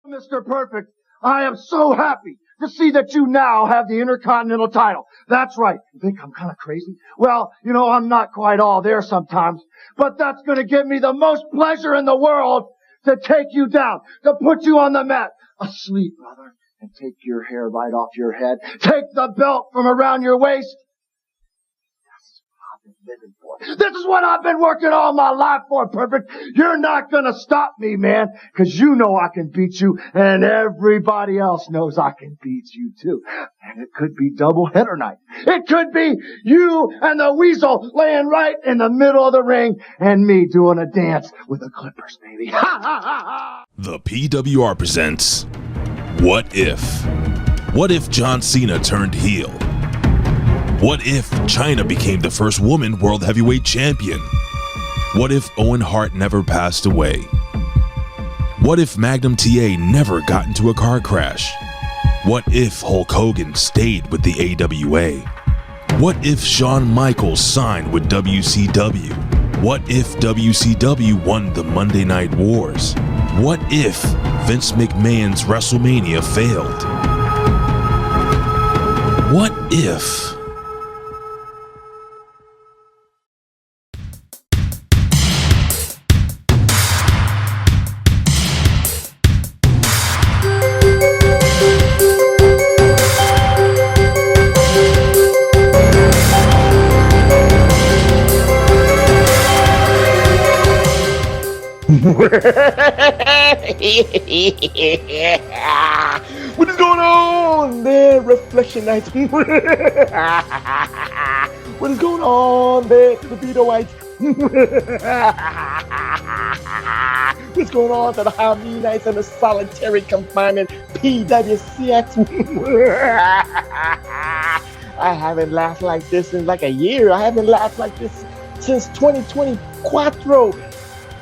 Mr. Perfect, I am so happy to see that you now have the Intercontinental title. That's right. You think I'm kind of crazy? Well, you know, I'm not quite all there sometimes, but that's going to give me the most pleasure in the world to take you down, to put you on the mat, asleep, brother, and take your hair right off your head, take the belt from around your waist. This is what I've been working all my life for, Perfect. You're not gonna stop me, man, because you know I can beat you, and everybody else knows I can beat you too. And it could be double header night. It could be you and the Weasel laying right in the middle of the ring, and me doing a dance with the Clippers, baby. Ha ha ha ha! The PWR presents What If? What if John Cena turned heel? What if China became the first woman world heavyweight champion? What if Owen Hart never passed away? What if Magnum TA never got into a car crash? What if Hulk Hogan stayed with the AWA? What if Shawn Michaels signed with WCW? What if WCW won the Monday Night Wars? What if Vince McMahon's WrestleMania failed? What if... What is going on there, Reflectionites? What is going on there to the Vitoites? What's going on to the Harmonites and the solitary confinement PWCX? I haven't laughed like this in like a year. I haven't laughed like this since 2024.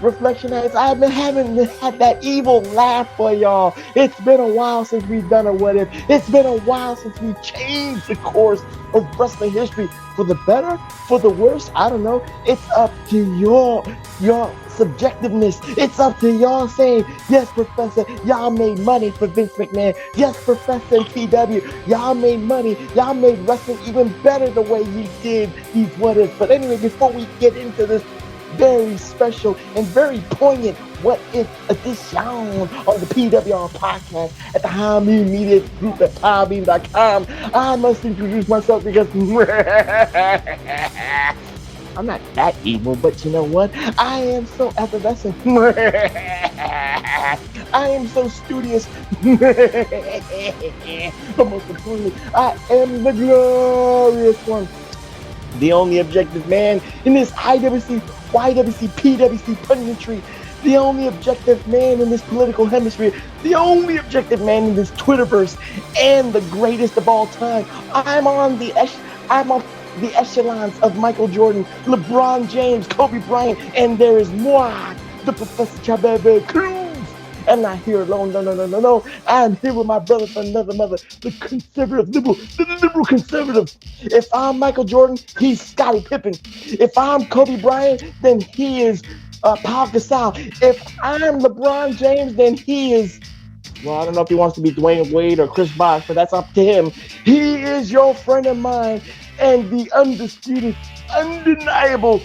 Reflectionites, I haven't had that evil laugh for y'all. It's been a while since we've done a what if. It's been a while since we changed the course of wrestling history for the better, for the worse. I don't know. It's up to your subjectiveness. It's up to y'all saying, yes, Professor, y'all made money for Vince McMahon. Yes, Professor and PW, y'all made money. Y'all made wrestling even better the way you did these what ifs. But anyway, before we get into this very special and very poignant What If edition on the PWR podcast at the High Mean Media Group at PowerBeam.com. I must introduce myself because I'm not that evil, but you know what? I am so effervescent. I am so studious. But most importantly, I am the glorious one. The only objective man in this IWC, YWC, PWC punditry. The only objective man in this political hemisphere. The only objective man in this Twitterverse. And the greatest of all time. I'm on the echelons of Michael Jordan, LeBron James, Kobe Bryant, and there is moi, the Professor Chabebe Cruz. I'm not here alone, no. I'm here with my brother from another mother, the liberal conservative. If I'm Michael Jordan, he's Scottie Pippen. If I'm Kobe Bryant, then he is Paul Gasol. If I'm LeBron James, then he is, well, I don't know if he wants to be Dwayne Wade or Chris Bosh, but that's up to him. He is your friend of mine and the undisputed, undeniable,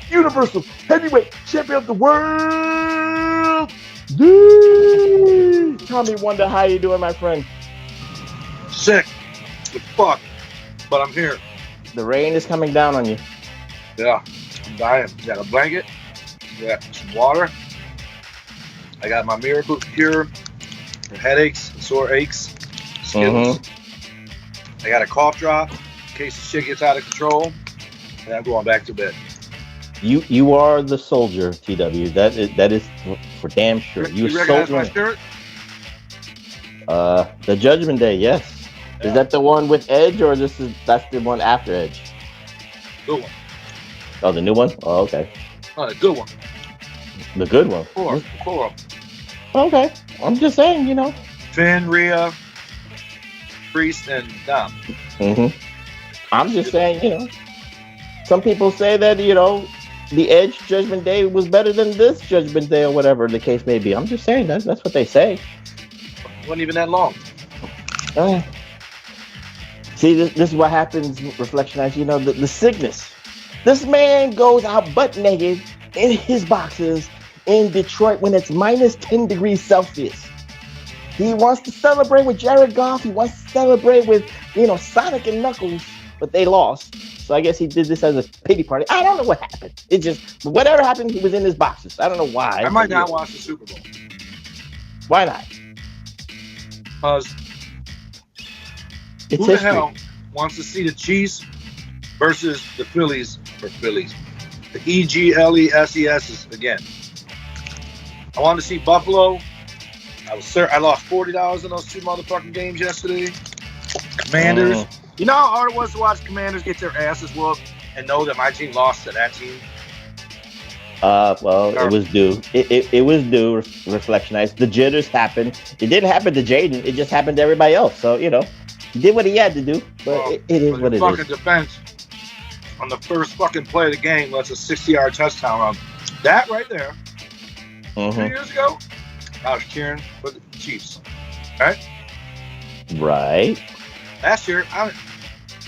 universal heavyweight champion of the world. Tommy Wonder, how you doing, my friend? Sick. The fuck. But I'm here. The rain is coming down on you. Yeah. I'm dying. Got a blanket. Got some water. I got my miracle cure for headaches and sore aches. Skittles. I got a cough drop in case the shit gets out of control. And I'm going back to bed. You are the soldier, TW. That is for damn sure. You recognize my shirt? The Judgment Day, yes. Yeah. Is that the one with Edge, or that's the one after Edge? Good one. Oh, the new one? Oh, okay. Oh, the good one. The good one. Four. Okay. I'm just saying, you know. Finn, Rhea, Priest, and Dom. I'm just saying, you know. Some people say that, you know, the Edge Judgment Day was better than this Judgment Day, or whatever the case may be. I'm just saying that's what they say. Wasn't even that long. See, this is what happens, Reflectionites. You know, the sickness. This man goes out butt naked in his boxes in Detroit when it's minus 10 degrees Celsius. He wants to celebrate with Jared Goff. He wants to celebrate with, Sonic and Knuckles, but they lost. So I guess he did this as a pity party. I don't know what happened. It just, whatever happened, he was in his boxes. I don't know why. I might not watch the Super Bowl. Why not? Because it's who history. the hell wants to see the Chiefs versus the Phillies or Phillies? The EGLESES again. I wanted to see Buffalo. I lost $40 in those two motherfucking games yesterday. Commanders. You know how hard it was to watch Commanders get their asses whooped and know that my team lost to that team? Well, it was due. It was due, Reflectionites. The jitters happened. It didn't happen to Jaden. It just happened to everybody else. So, he did what he had to do. But it is what it is. Fucking defense on the first fucking play of the game lets a 60-yard touchdown run. That right there, 2 years ago, I was cheering for the Chiefs. Right? Right. Last year,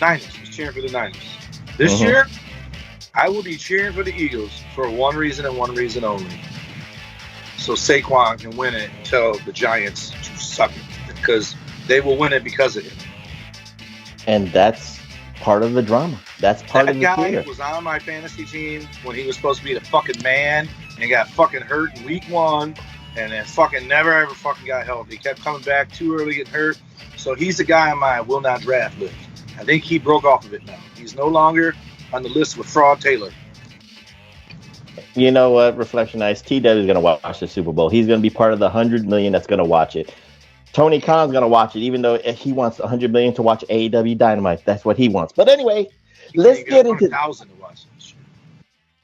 Niners was cheering for the Niners. This year, I will be cheering for the Eagles for one reason and one reason only. So Saquon can win it and tell the Giants to suck it, because they will win it because of him. And that's part of the drama. That's part of the theater. That guy was on my fantasy team when he was supposed to be the fucking man and got fucking hurt in week 1 and then fucking never ever fucking got healthy. He kept coming back too early, getting hurt. So he's the guy on my will not draft list. I think he broke off of it now. He's no longer on the list with Fraud Taylor. You know what, Reflectionites? TW is going to watch the Super Bowl. He's going to be part of the 100 million that's going to watch it. Tony Khan's going to watch it, even though he wants 100 million to watch AEW Dynamite. That's what he wants. But anyway, let's get into... 1,000 to watch this.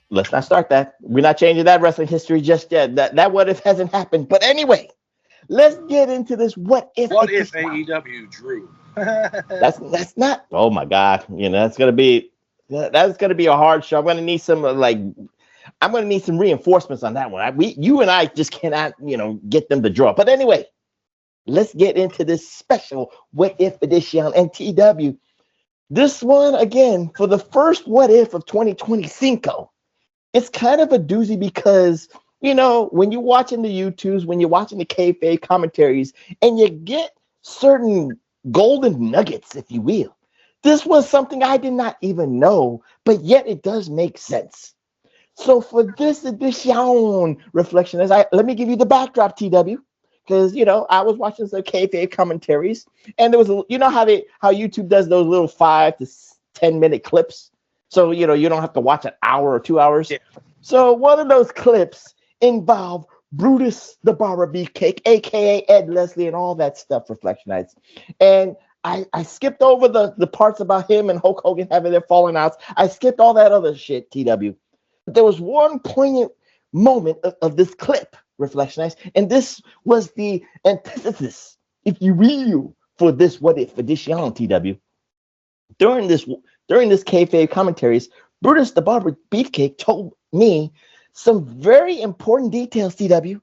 Let's not start that. We're not changing that wrestling history just yet. That what if hasn't happened. But anyway, let's get into this what if. What if AEW drew? That's not. Oh my God! That's gonna be a hard show. I'm gonna need some reinforcements on that one. You and I just cannot get them to draw. But anyway, let's get into this special what if edition and TW. This one again for the first what if of 2025. It's kind of a doozy because, when you're watching the YouTubes, when you're watching the kayfabe commentaries, and you get certain golden nuggets, if you will. This was something I did not even know, but yet it does make sense. So for this edition reflection, let me give you the backdrop, TW, because, I was watching some kayfabe commentaries, and there was, how YouTube does those little 5 to 10 minute clips. So, you don't have to watch an hour or 2 hours. Yeah. So one of those clips involved Brutus, the Barber Beefcake, a.k.a. Ed Leslie, and all that stuff, Reflectionites. And I skipped over the parts about him and Hulk Hogan having their falling outs. I skipped all that other shit, TW. But there was one poignant moment of this clip, Reflectionites, and this was the antithesis, if you will, for this what if edition, TW. During this kayfabe commentaries, Brutus the Barber Beefcake told me some very important details, TW.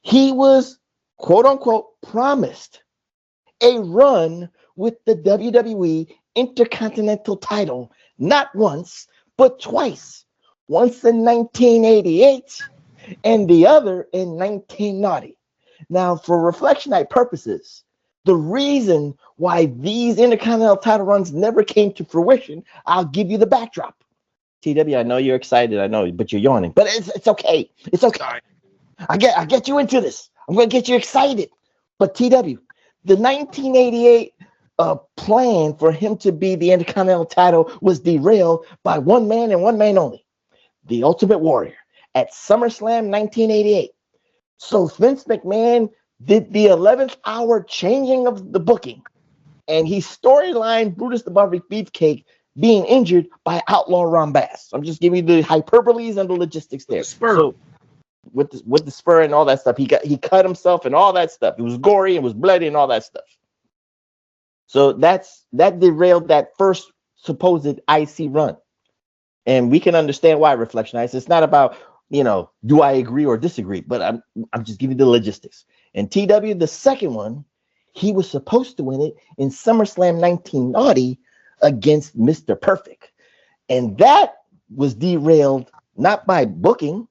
He was, quote unquote, promised a run with the WWE Intercontinental title, not once, but twice. Once in 1988 and the other in 1990. Now, for Reflectionite purposes, the reason why these Intercontinental title runs never came to fruition, I'll give you the backdrop. TW, I know you're excited, I know, but you're yawning. But it's okay. It's okay. I get you into this. I'm going to get you excited. But TW, the 1988 plan for him to be the Intercontinental title was derailed by one man and one man only, the Ultimate Warrior, at SummerSlam 1988. So Vince McMahon did the 11th hour changing of the booking, and he storylined Brutus the Barber Beefcake being injured by Outlaw Ron Bass. I'm just giving you the hyperboles and the logistics there. So with the spur and all that stuff, he cut himself and all that stuff. It was gory, it was bloody and all that stuff. So that derailed that first supposed IC run. And we can understand why, Reflectionites. It's not about, do I agree or disagree, but I'm just giving you the logistics. And TW, the second one, he was supposed to win it in SummerSlam 1990 against Mr. Perfect. And that was derailed not by booking,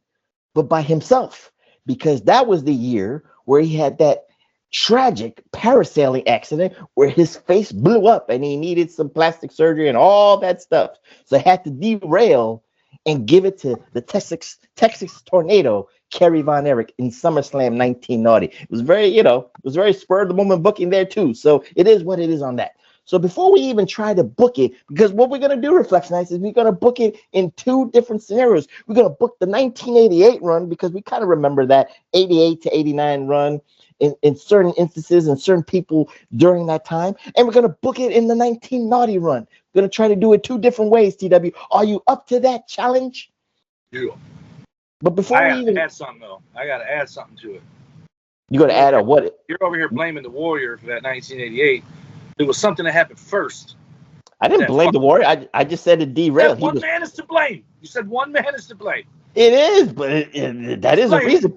but by himself, because that was the year where he had that tragic parasailing accident where his face blew up and he needed some plastic surgery and all that stuff. So he had to derail and give it to the Texas Tornado, Kerry Von Erich, in SummerSlam 1990. It was very, spur of the moment booking there too. So it is what it is on that. So before we even try to book it, because what we're going to do, Reflectionites, is we're going to book it in two different scenarios. We're going to book the 1988 run because we kind of remember that 88 to 89 run in certain instances and certain people during that time. And we're going to book it in the 1990 run. We're going to try to do it two different ways, TW. Are you up to that challenge? Yeah. But before I we gotta even... add something, though. I got to add something to it. You got to add a what? You're over here blaming the Warrior for that 1988. There was something that happened first. I didn't blame the Warrior. I just said it derailed. One man is to blame. You said one man is to blame. It is, but that is a reason.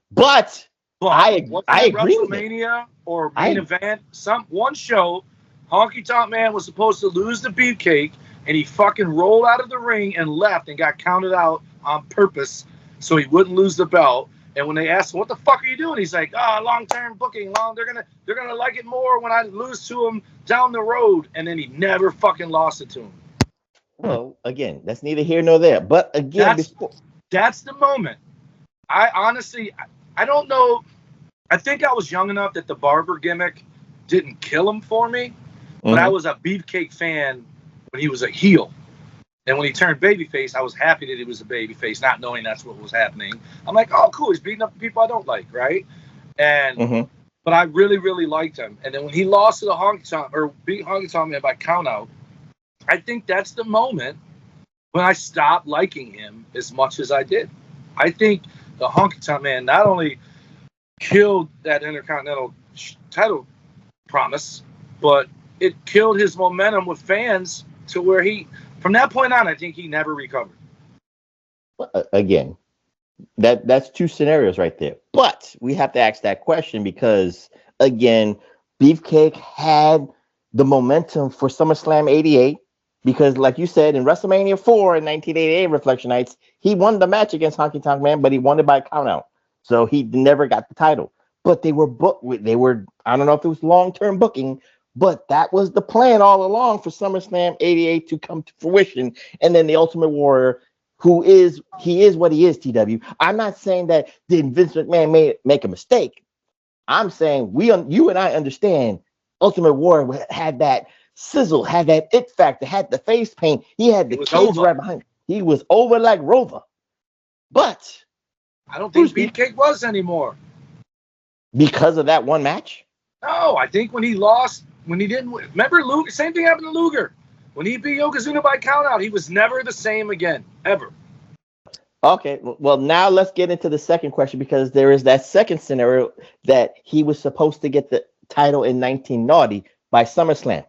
But I agree with it. WrestleMania or main event, one show, Honky Tonk Man was supposed to lose the Beefcake, and he fucking rolled out of the ring and left and got counted out on purpose so he wouldn't lose the belt. And when they asked him, "What the fuck are you doing?" He's like, long-term booking. They're gonna like it more when I lose to him down the road. And then he never fucking lost it to him. Well, again, that's neither here nor there. But again, that's the moment. I honestly, I don't know. I think I was young enough that the Barber gimmick didn't kill him for me. But I was a Beefcake fan when he was a heel. And when he turned babyface, I was happy that he was a babyface, not knowing that's what was happening. I'm like, oh, cool, he's beating up the people I don't like, right? And but I really, really liked him. And then when he lost to the Honky Tonk, or beat Honky Tonk Man by count out, I think that's the moment when I stopped liking him as much as I did. I think the Honky Tonk Man not only killed that Intercontinental title promise, but it killed his momentum with fans to where from that point on, I think he never recovered. Again, that's two scenarios right there. But we have to ask that question because, again, Beefcake had the momentum for SummerSlam 88 because, like you said, in WrestleMania 4 in 1988, Reflectionites, he won the match against Honky Tonk Man, but he won it by countout. So he never got the title. But they were booked. I don't know if it was long-term booking, but that was the plan all along for SummerSlam 88 to come to fruition. And then the Ultimate Warrior, he is what he is, TW. I'm not saying that did Vince McMahon make a mistake. I'm saying you and I understand Ultimate Warrior had that sizzle, had that it factor, had the face paint. He had the kids right behind him. He was over like Rover. But I don't think Beefcake was anymore. Because of that one match? No, I think when he lost, when he didn't win. Remember, Luger, same thing happened to Luger. When he beat Yokozuna by countout, he was never the same again, ever. Okay, well, now let's get into the second question because there is that second scenario that he was supposed to get the title in 1990 by SummerSlam.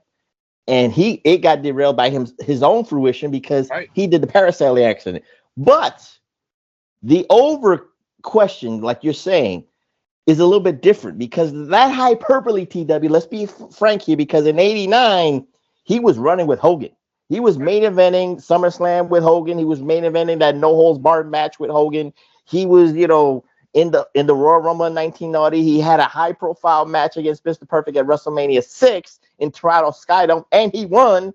And it got derailed by his own fruition because he did the parasailing accident. But the over question, like you're saying, is a little bit different because that hyperbole, TW, let's be frank here, because in 89, he was running with Hogan. He was main eventing SummerSlam with Hogan. He was main eventing that no holds barred match with Hogan. He was, in the Royal Rumble in 1990. He had a high profile match against Mr. Perfect at WrestleMania 6 in Toronto Skydome, and he won.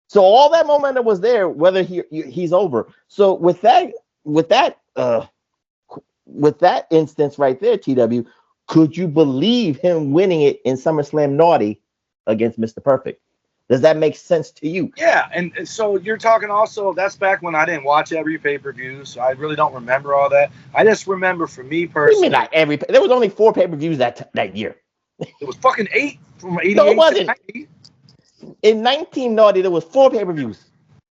So all that momentum was there, whether he's over. So with that instance right there, TW, could you believe him winning it in SummerSlam 90 against Mr. Perfect? Does that make sense to you? Yeah, and so you're talking also, that's back when I didn't watch every pay-per-view, so I really don't remember all that. I just remember, for me personally... What do you mean not there was only 4 pay-per-views that year. It was fucking 8 from 88 no, it wasn't. to 90. In 1990, there was 4 pay-per-views.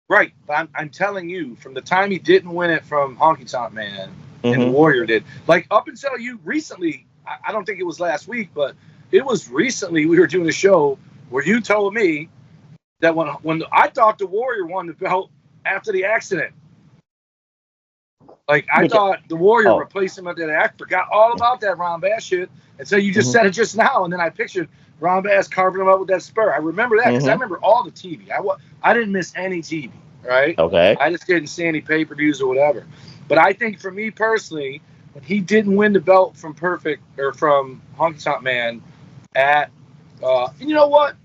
Right, but I'm telling you, from the time he didn't win it from Honky Tonk Man, and the Warrior did, like up until you recently, I don't think it was last week, but it was recently we were doing a show where you told me that when I thought the Warrior won the belt after the accident. Like, I thought the Warrior replaced him at that. I forgot all about that Ron Bass shit until you just said it just now, and then I pictured Ron Bass carving him up with that spur. I remember that because I remember all the TV. I didn't miss any TV, right? Okay. I just didn't see any pay-per-views or whatever. But I think for me personally, when he didn't win the belt from Honky Tonk Man at, you know what?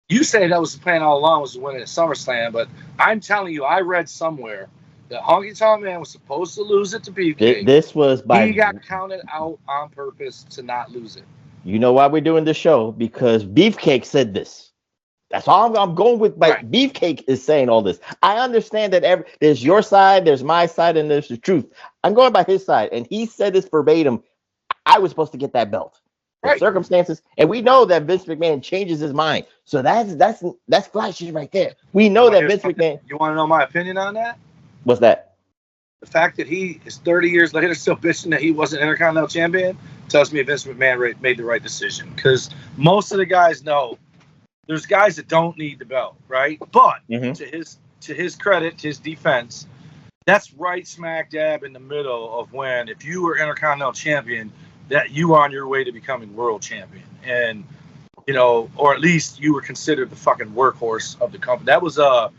You say that was the plan all along, was to win at SummerSlam, but I'm telling you, I read somewhere that Honky Tonk Man was supposed to lose it to Beefcake. This was he got counted out on purpose to not lose it. You know why we're doing this show? Because Beefcake said this. That's all I'm going with. But Beefcake is saying all this. I understand that there's your side, there's my side, and there's the truth. I'm going by his side, and he said this verbatim. I was supposed to get that belt. Circumstances, and we know that Vince McMahon changes his mind. So that's flashes right there. We know that Vince McMahon. You want to know my opinion on that? What's that? The fact that he is 30 years later still bitching that he wasn't Intercontinental Champion tells me Vince McMahon made the right decision. Because most of the guys know there's guys that don't need the belt, right? But to his credit, to his defense, that's right smack dab in the middle of when, if you were Intercontinental Champion, that you were on your way to becoming world champion. And, you know, or at least you were considered the fucking workhorse of the company. That was an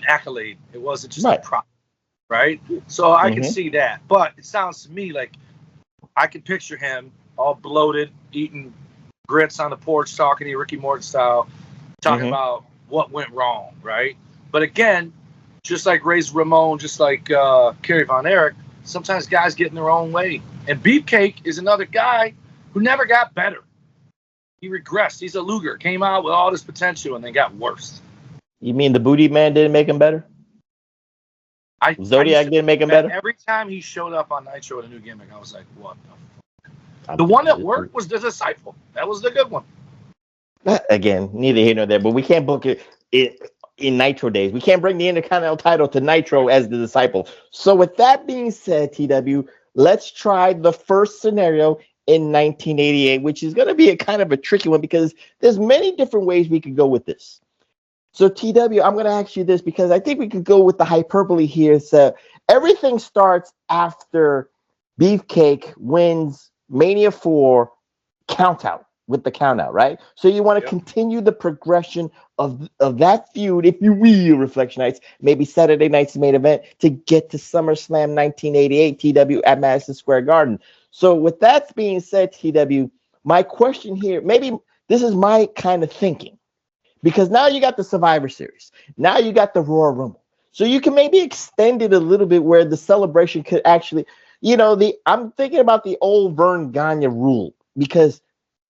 accolade. It wasn't just a prop, right? So I can see that. But it sounds to me like I can picture him all bloated, eating grits on the porch, talking to Ricky Morton style, talking about what went wrong, right? But again, just like Razor Ramon, just like Kerry Von Erich, sometimes guys get in their own way. And Beefcake is another guy who never got better. He regressed. He's a Luger. Came out with all this potential and then got worse. You mean the Booty Man didn't make him better? Zodiac didn't make him better? Every time he showed up on Nitro with a new gimmick, I was like, what the fuck? The one that worked was the Disciple. That was the good one. Again, neither here nor there, but we can't book it in Nitro days. We can't bring the Intercontinental title to Nitro as the Disciple. So with that being said, TW, let's try the first scenario in 1988, which is going to be a kind of a tricky one because there's many different ways we could go with this. So TW, I'm going to ask you this because I think we could go with the hyperbole here. So everything starts after Beefcake wins Mania 4 countout with the countout, right? So you want to continue the progression of that feud, if you will, Reflectionites, maybe Saturday night's main event to get to SummerSlam 1988 TW at Madison Square Garden. So with that being said, TW, my question here, maybe this is my kind of thinking, because now you got the Survivor Series. Now you got the Royal Rumble. So you can maybe extend it a little bit where the celebration could actually, I'm thinking about the old Vern Gagne rule, because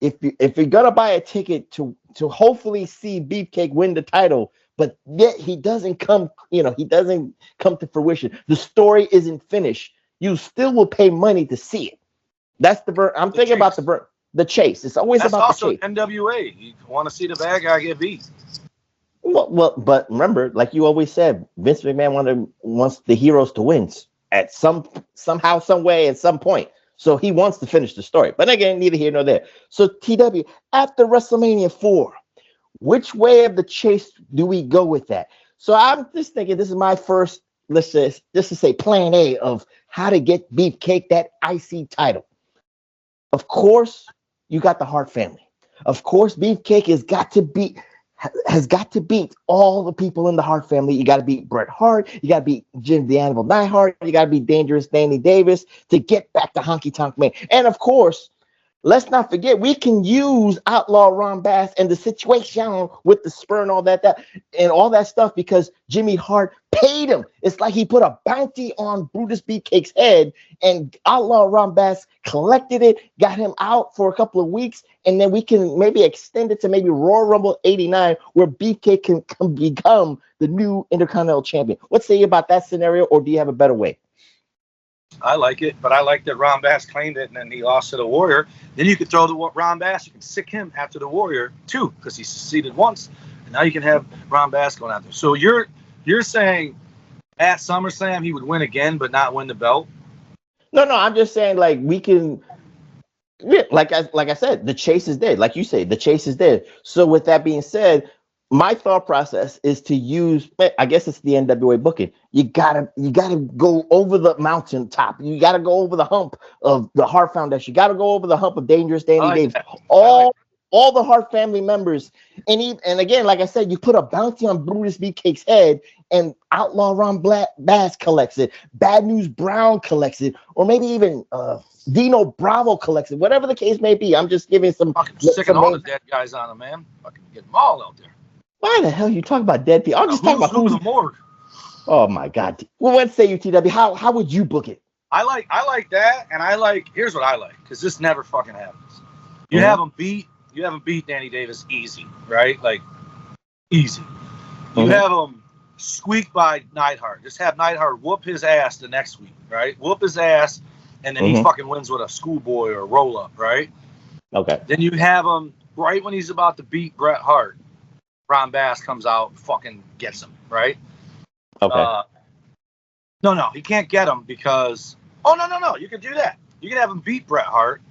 if you're gonna buy a ticket to hopefully see Beefcake win the title, but yet he doesn't come to fruition, the story isn't finished, you still will pay money to see it. That's I'm thinking about the chase. It's always about the chase. That's also NWA. You want to see the bad guy get beat. Well, but remember, like you always said, Vince McMahon wants the heroes to win at somehow, some way, at some point. So he wants to finish the story. But again, neither here nor there. So TW, after WrestleMania 4, which way of the chase do we go with that? So I'm just thinking this is my first, let's just to say plan A of how to get Beefcake that IC title. Of course, you got the Hart family. Of course, Beefcake has got to beat all the people in the Hart family. You got to beat Bret Hart. You got to beat Jim the Animal Neidhart. You got to beat Dangerous Danny Davis to get back to Honky Tonk Man. And of course, let's not forget, we can use Outlaw Ron Bass and the situation with the spur and all that and all that stuff because Jimmy Hart paid him. It's like he put a bounty on Brutus Beefcake's head, and Outlaw Ron Bass collected it, got him out for a couple of weeks, and then we can maybe extend it to maybe Royal Rumble 89, where Beefcake can become the new Intercontinental Champion. What say you about that scenario, or do you have a better way? I like it, but I like that Ron Bass claimed it and then he lost to the Warrior. Then you could throw the Ron Bass, you can sick him after the Warrior too, because he succeeded once. And now you can have Ron Bass going out there. So you're saying at SummerSlam he would win again, but not win the belt? No, I'm just saying like we can. Like I said, the chase is dead. Like you say, the chase is dead. So with that being said, my thought process is to use, I guess it's the NWA booking. You gotta go over the mountaintop. You gotta go over the hump of the Hart Foundation. You gotta go over the hump of Dangerous Danny Davis. All the Hart family members, and again, like I said, you put a bounty on Brutus Beefcake's head, and Outlaw Ron Bass collects it, Bad News Brown collects it, or maybe even Dino Bravo collects it. Whatever the case may be, I'm just giving some. Fucking sicking all the dead guys on them, man. Fucking get them all out there. Why the hell are you talking about dead people? I'm just talking about who's the morgue. Oh my God. Well, what say you, TW? How would you book it? I like that, and here's what I like, because this never fucking happens. You have them beat Danny Davis easy, right? Like easy. You have him squeak by Neidhart. Just have Neidhart whoop his ass the next week, right? Whoop his ass, and then he fucking wins with a schoolboy or a roll up, right? Okay. Then you have him right when he's about to beat Bret Hart. Ron Bass comes out, fucking gets him, right? Okay. No, he can't get him because. Oh no, you can do that. You can have him beat Bret Hart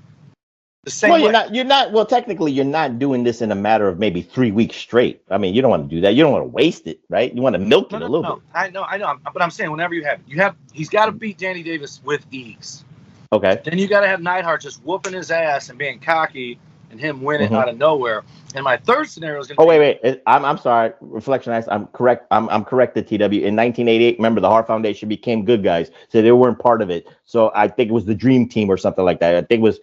the same way. You're not. Well, technically, you're not doing this in a matter of maybe 3 weeks straight. I mean, you don't want to do that. You don't want to waste it, right? You want to milk it a little bit. I know. But I'm saying whenever you have it, he's got to beat Danny Davis with ease. Okay. Then you got to have Neidhart just whooping his ass and being cocky and him winning out of nowhere. And my third scenario is going to wait. I'm sorry. Reflectionites. I'm correct. I'm corrected, TW. In 1988, remember the Hart Foundation became good guys. So they weren't part of it. So I think it was the Dream Team or something like that. I think it was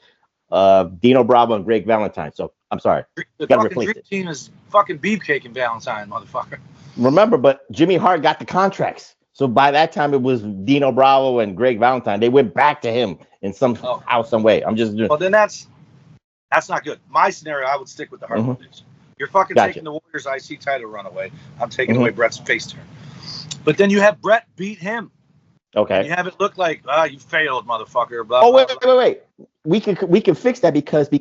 Dino Bravo and Greg Valentine. So I'm sorry. The fucking Dream Team is fucking Beefcake and Valentine, motherfucker. Remember, but Jimmy Hart got the contracts. So by that time, it was Dino Bravo and Greg Valentine. They went back to him in some way. I'm just doing. Well, then that's not good. My scenario, I would stick with the Hart Foundation. You're fucking taking the Warriors IC title run away. I'm taking away Brett's face turn. But then you have Brett beat him. Okay. You have it look like, you failed, motherfucker. Blah, wait. We can fix that because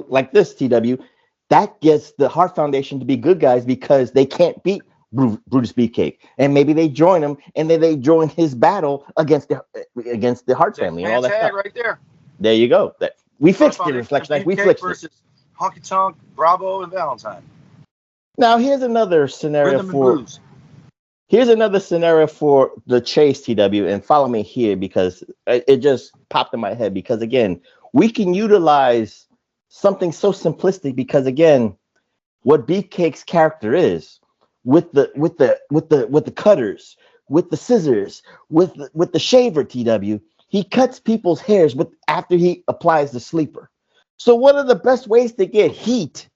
like this, TW, that gets the Hart Foundation to be good guys because they can't beat Brutus Beefcake, and maybe they join him, and then they join his battle against the Hart family and all that stuff. Right there. There you go. We fixed it, Reflectionites. We fixed versus Honky Tonk, Bravo, and Valentine. Now here's another scenario for the Chase, TW, and follow me here because it just popped in my head. Because again, we can utilize something so simplistic because again, what Beefcake's character is with the cutters, with the scissors, with the shaver, TW. He cuts people's hairs after he applies the sleeper. So one of the best ways to get heat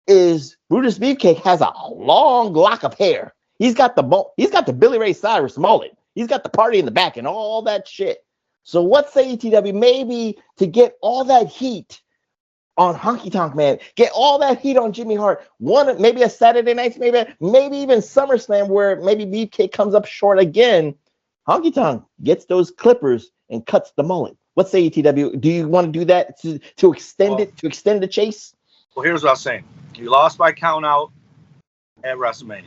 is Brutus Beefcake has a long lock of hair. He's got the Billy Ray Cyrus mullet. He's got the party in the back and all that shit. So what say TW? Maybe to get all that heat on Honky Tonk Man, get all that heat on Jimmy Hart. Maybe a Saturday night, maybe even SummerSlam where maybe Beefcake comes up short again. Honky Tonk gets those clippers and cuts the mullet. What say you, TW? Do you want to do that to extend the chase? Well, here's what I was saying. You lost by count out at WrestleMania.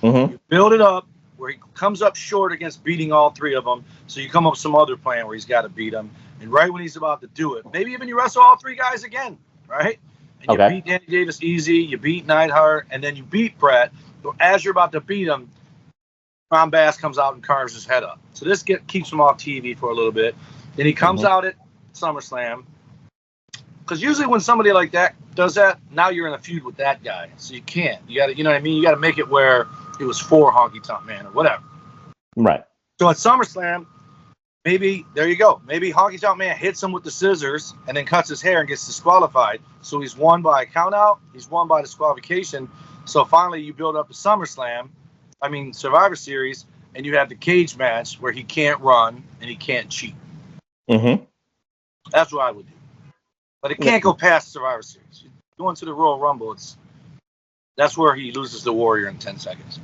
You build it up where he comes up short against beating all three of them. So you come up with some other plan where he's got to beat them. And right when he's about to do it, maybe even you wrestle all three guys again, right? And you beat Danny Davis easy, you beat Neidhart, and then you beat Bret. So as you're about to beat him, Ron Bass comes out and carves his head up. So this keeps him off TV for a little bit. Then he comes out at SummerSlam. Because usually when somebody like that does that, now you're in a feud with that guy. So you can't. You got to, you know what I mean? You got to make it where it was for Honky Tonk Man or whatever. Right. So at SummerSlam, maybe, there you go. Maybe Honky Tonk Man hits him with the scissors and then cuts his hair and gets disqualified. So he's won by a count out. He's won by disqualification. So finally you build up a Survivor Series, and you have the cage match where he can't run and he can't cheat. That's what I would do. But it can't go past Survivor Series. Going to the Royal Rumble, that's where he loses the Warrior in 10 seconds.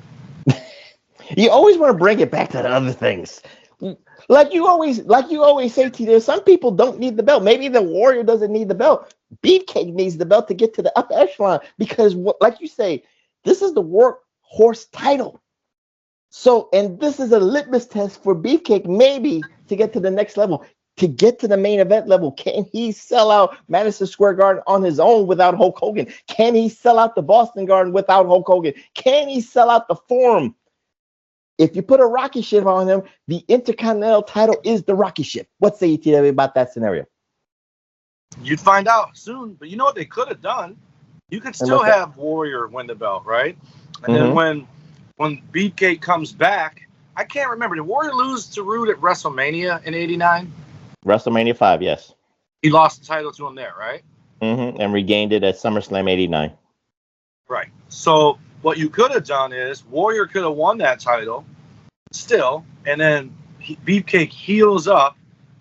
You always want to bring it back to the other things. Like you always say, T, some people don't need the belt. Maybe the Warrior doesn't need the belt. Beefcake needs the belt to get to the upper echelon because, like you say, this is the workhorse title. So, and this is a litmus test for Beefcake maybe to get to the next level. to get to the main event level. Can he sell out Madison Square Garden on his own without Hulk Hogan? Can he sell out the Boston Garden without Hulk Hogan? Can he sell out the Forum? If you put a rocket ship on him, the Intercontinental title is the rocket ship. What say you, TW, about that scenario? You'd find out soon, but you know what they could have done? You could still have Warrior win the belt, right? And then when Beefcake comes back, I can't remember. Did Warrior lose to Rude at WrestleMania in '89? WrestleMania 5, yes. He lost the title to him there, right? And regained it at SummerSlam '89. Right. So what you could have done is Warrior could have won that title still, and then Beefcake heals up,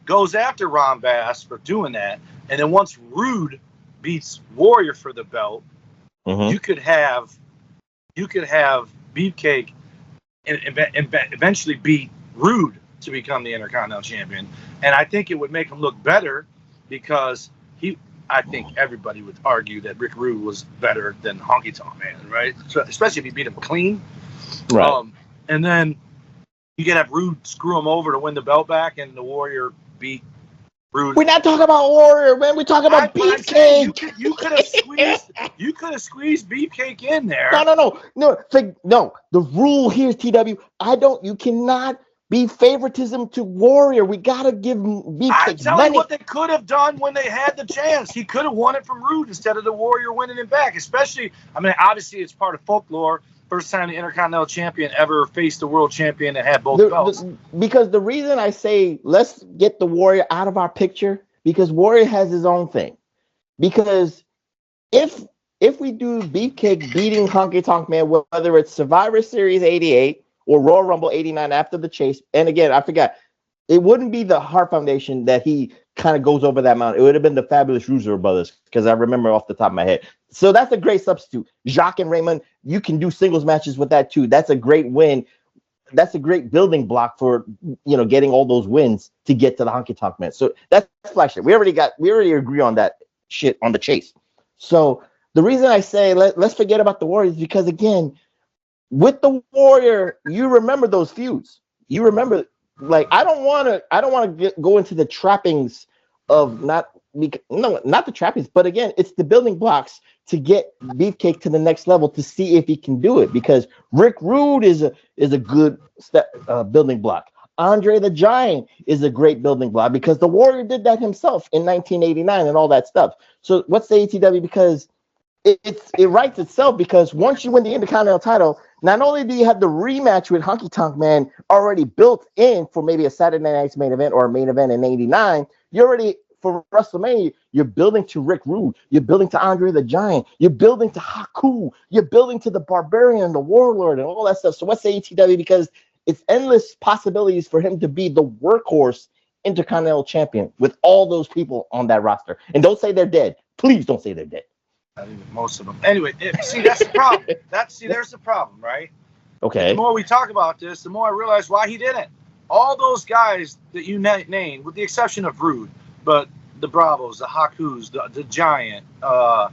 goes after Ron Bass for doing that, and then once Rude beats Warrior for the belt, you could have Beefcake and eventually beat Rude to become the Intercontinental Champion. And I think it would make him look better because I think everybody would argue that Rick Rude was better than Honky Tonk Man, right? So, especially if he beat him clean. Right. And then you could have Rude screw him over to win the belt back, and the Warrior beat Rude. We're not talking about Warrior, man. We're talking about Beefcake. You could have squeezed Beefcake in there. No. The rule here is TW. You cannot be favoritism to Warrior. We gotta give Beefcake I'm telling money. you what they could have done when they had the chance. He could have won it from Rude instead of the Warrior winning it back. Especially, I mean, obviously it's part of folklore. First time the Intercontinental Champion ever faced the World Champion and had both belts. Because the reason I say let's get the Warrior out of our picture, because Warrior has his own thing. Because if we do Beefcake beating Honky Tonk Man, whether it's Survivor Series '88 or Royal Rumble '89 after the chase, and again, I forgot, it wouldn't be the Hart Foundation that he kind of goes over that mountain. It would have been the Fabulous Russo Brothers, because I remember off the top of my head. So that's a great substitute. Jacques and Raymond, you can do singles matches with that too. That's a great win. That's a great building block for, getting all those wins to get to the Honky Tonk Man. So that's flagship. We already agree on that shit on the chase. So the reason I say let's forget about the Warriors, because again, with the Warrior, you remember those feuds. You remember, I don't want to go into the trappings of not the trappings, but again, it's the building blocks to get Beefcake to the next level to see if he can do it. Because Rick Rude is a good building block. Andre the Giant is a great building block because the Warrior did that himself in 1989 and all that stuff. So what's the ATW? Because it writes itself, because once you win the Intercontinental title, not only do you have the rematch with Honky Tonk Man already built in for maybe a Saturday night's main event or a main event in '89, you already, for WrestleMania, you're building to Rick Rude, you're building to Andre the Giant, you're building to Haku, you're building to the Barbarian, the Warlord, and all that stuff. So what's the ATW? Because it's endless possibilities for him to be the workhorse Intercontinental Champion with all those people on that roster. And don't say they're dead. Please don't say they're dead. I think most of them. Anyway, that's the problem. There's the problem, right? Okay. The more we talk about this, the more I realize why he didn't. All those guys that you named, with the exception of Rude, but the Bravos, the Hakus, the Giant, I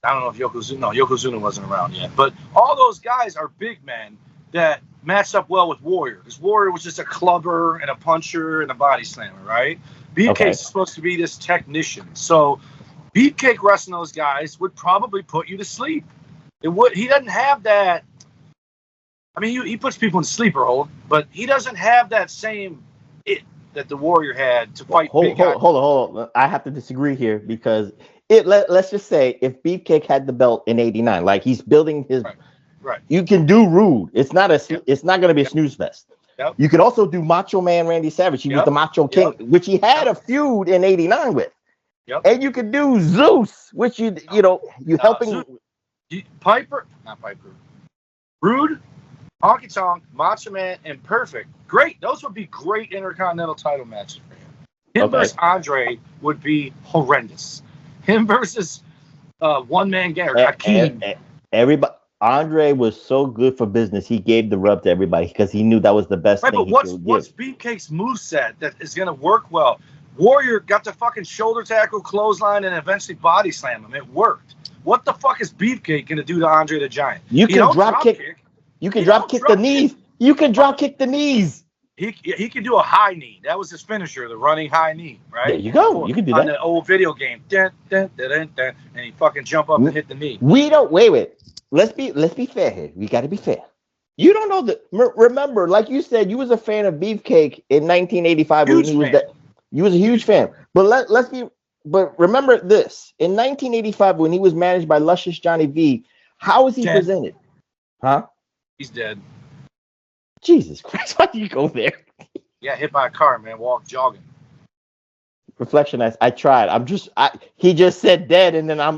don't know if Yokozuna wasn't around yet, but all those guys are big men that matched up well with Warrior, because Warrior was just a clubber and a puncher and a body slammer, right? Beefcake's supposed to be this technician, so Beefcake wrestling those guys would probably put you to sleep. He doesn't have that. I mean, he puts people in sleeper hold, but he doesn't have that same it that the Warrior had to fight big guys. Hold on. I have to disagree here, because let's just say if Beefcake had the belt in '89, like he's building his, right. You can do Rude. It's not going to be a snooze fest. Yep. You could also do Macho Man Randy Savage. He was the Macho King, which he had a feud in '89 with. Yep. And you could do Zeus, which you helping Rude, Honky Tonk, Macho Man, and Perfect. Great. Those would be great Intercontinental title matches for him. Him versus Andre would be horrendous. Him versus one-man Gary. Everybody. Andre was so good for business. He gave the rub to everybody because he knew that was the best thing. But what's Beefcake's moveset that is going to work well? Warrior got the fucking shoulder tackle, clothesline, and eventually body slam him. It worked. What the fuck is Beefcake going to do to Andre the Giant? You can drop kick. You can drop kick the knees. You can drop kick the knees. He could do a high knee. That was his finisher, the running high knee, right? There you go. You can do that on the old video game. Dun, dun, dun, dun, dun, and he fucking jump up and hit the knee. We don't wait. Let's be fair here. We got to be fair. You don't know that. Remember, like you said, you was a fan of Beefcake in 1985 when he was that. You was a huge fan. But let's be. But remember this: in 1985, when he was managed by Luscious Johnny V, how was he presented? Huh? He's dead. Jesus Christ! Why do you go there? Yeah, hit by a car, man. Jogging. Reflectionites. I tried. He just said dead, and then I'm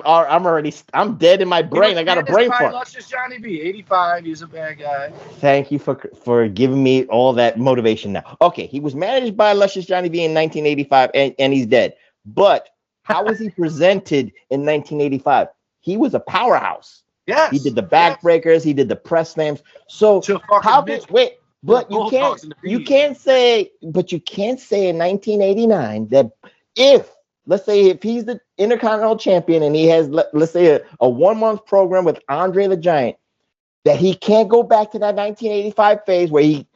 dead in my brain. I got a brain fart. Luscious Johnny V, 85. He's a bad guy. Thank you for giving me all that motivation. Now, okay, he was managed by Luscious Johnny V in 1985, and he's dead. But how was he presented in 1985? He was a powerhouse. Yes. He did the backbreakers. He did the press slams. So how did wait? But you can't say in 1989 that let's say if he's the Intercontinental Champion and he has let's say a 1 month program with Andre the Giant, that he can't go back to that 1985 phase where he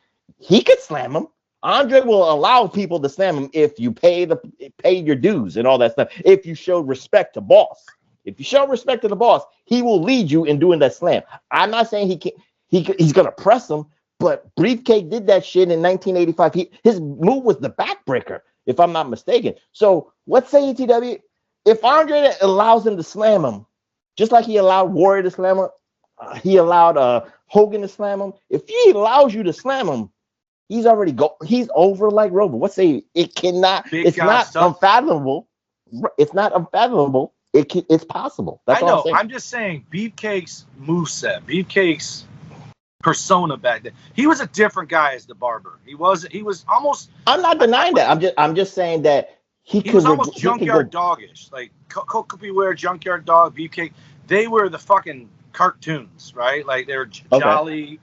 could slam him. Andre will allow people to slam him if you pay your dues and all that stuff. If you show respect to boss. If you show respect to the boss, he will lead you in doing that slam. I'm not saying he's gonna press him, but Beefcake did that shit in 1985. His move was the backbreaker, if I'm not mistaken. So let's say ETW, if Andre allows him to slam him, just like he allowed Warrior to slam him, he allowed Hogan to slam him. If he allows you to slam him, he's over like Rover. Let's say it's not unfathomable. It's not unfathomable. It's possible. That's all I'm saying. I'm just saying Beefcake's moveset, Beefcake's persona back then. He was a different guy as the Barber. He was almost. I'm not denying that. I'm just saying that he was almost Junkyard Doggish, like Coco Beware, Junkyard Dog, Beefcake. They were the fucking cartoons, right? Like they were jolly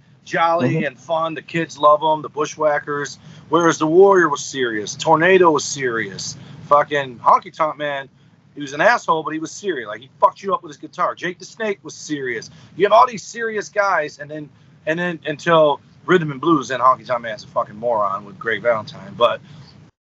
and fun. The kids love them. The Bushwhackers. Whereas the Warrior was serious. Tornado was serious. Fucking Honky Tonk Man. He was an asshole, but he was serious. Like he fucked you up with his guitar. Jake the Snake was serious. You have all these serious guys, and then until Rhythm and Blues, then Honky Tonk Man's a fucking moron with Greg Valentine. But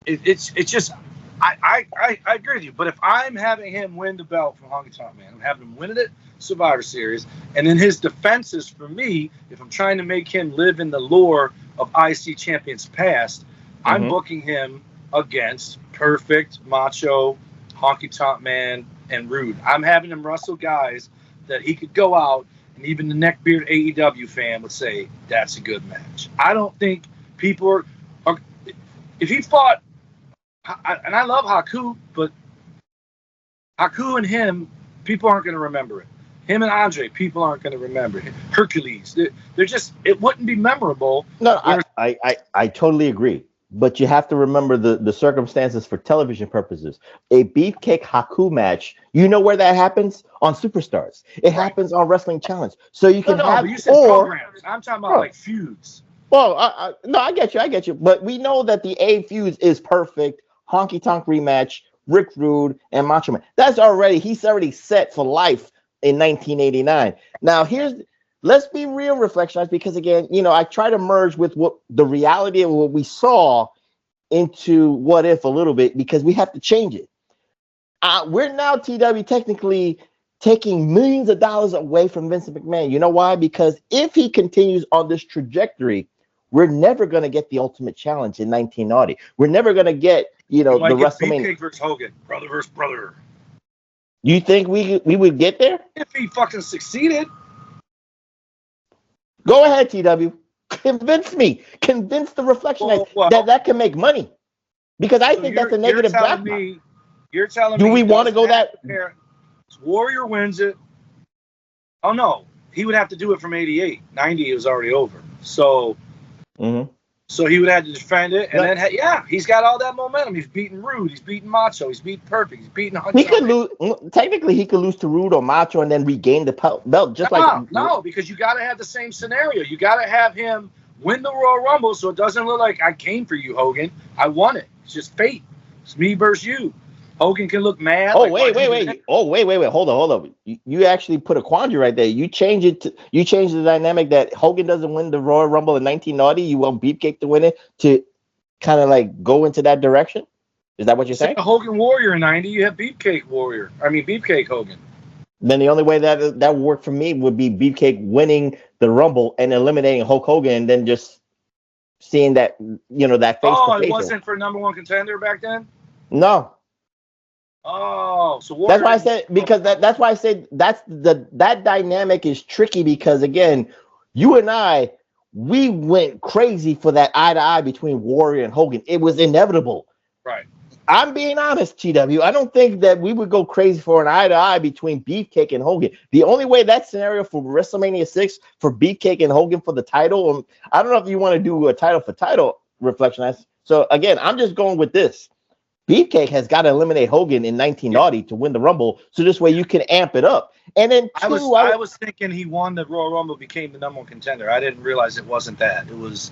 it's just I agree with you. But if I'm having him win the belt from Honky Tonk Man, I'm having him win it Survivor Series, and then his defenses for me, if I'm trying to make him live in the lore of IC champions past, I'm booking him against Perfect, Macho, Honky Tonk Man, and Rude. I'm having him wrestle guys that he could go out, and even the neckbeard AEW fan would say that's a good match. I don't think people are if he fought, and I love Haku, but Haku and him, people aren't going to remember it. Him and Andre, people aren't going to remember it. Hercules, they're just, it wouldn't be memorable. No, I totally agree. But you have to remember the circumstances for television purposes. A Beefcake Haku match, you know where that happens? On Superstars. It happens on Wrestling Challenge. So you can have, but you said programs. I'm talking about like feuds. Well, no, I get you. But we know that the A feuds is Perfect, Honky Tonk rematch, Rick Rude, and Macho Man. He's already set for life in 1989. Now let's be real, Reflectionites, because again, I try to merge with what the reality of what we saw into what if a little bit, because we have to change it. We're now TW technically taking millions of dollars away from Vince McMahon. You know why? Because if he continues on this trajectory, we're never going to get the Ultimate Challenge in 1990. We're never going to get, the WrestleMania. Beefcake versus Hogan, brother versus brother. You think we would get there? If he fucking succeeded. Go ahead, TW. Convince me. Convince the Reflectionites that can make money. Because I think that's a negative jackpot. You're telling me. Do we want to go that? Warrior wins it. Oh, no. He would have to do it from 88. 90, it was already over. So so he would have to defend it. And then, he's got all that momentum. He's beating Rude. He's beating Macho. He's beating Perfect. He's beating Hunter. He could lose. Technically, he could lose to Rude or Macho and then regain the belt. No, because you got to have the same scenario. You got to have him win the Royal Rumble so it doesn't look like I came for you, Hogan. I won it. It's just fate. It's me versus you. Hogan can look mad. Oh, wait. Hold on. You actually put a quandary right there. You change the dynamic that Hogan doesn't win the Royal Rumble in 1990. You want Beefcake to win it to kind of like go into that direction? Is that what you're saying? Hogan Warrior in 90, you have Beefcake Hogan. Then the only way that would work for me would be Beefcake winning the Rumble and eliminating Hulk Hogan, and then just seeing that, that face to face. It wasn't for number one contender back then? No. Oh, so Warrior, that's why I said, because that's why I said that dynamic is tricky, because again, you and I, we went crazy for that eye to eye between Warrior and Hogan. It was inevitable. Right. I'm being honest, TW. I don't think that we would go crazy for an eye to eye between Beefcake and Hogan. The only way that scenario for WrestleMania 6 for Beefcake and Hogan for the title, I don't know if you want to do a title for title Reflectionites. So again, I'm just going with this. Beefcake has got to eliminate Hogan in 1990 to win the Rumble, so this way you can amp it up. And then I was thinking he won the Royal Rumble, became the number one contender. I didn't realize it wasn't that. It was.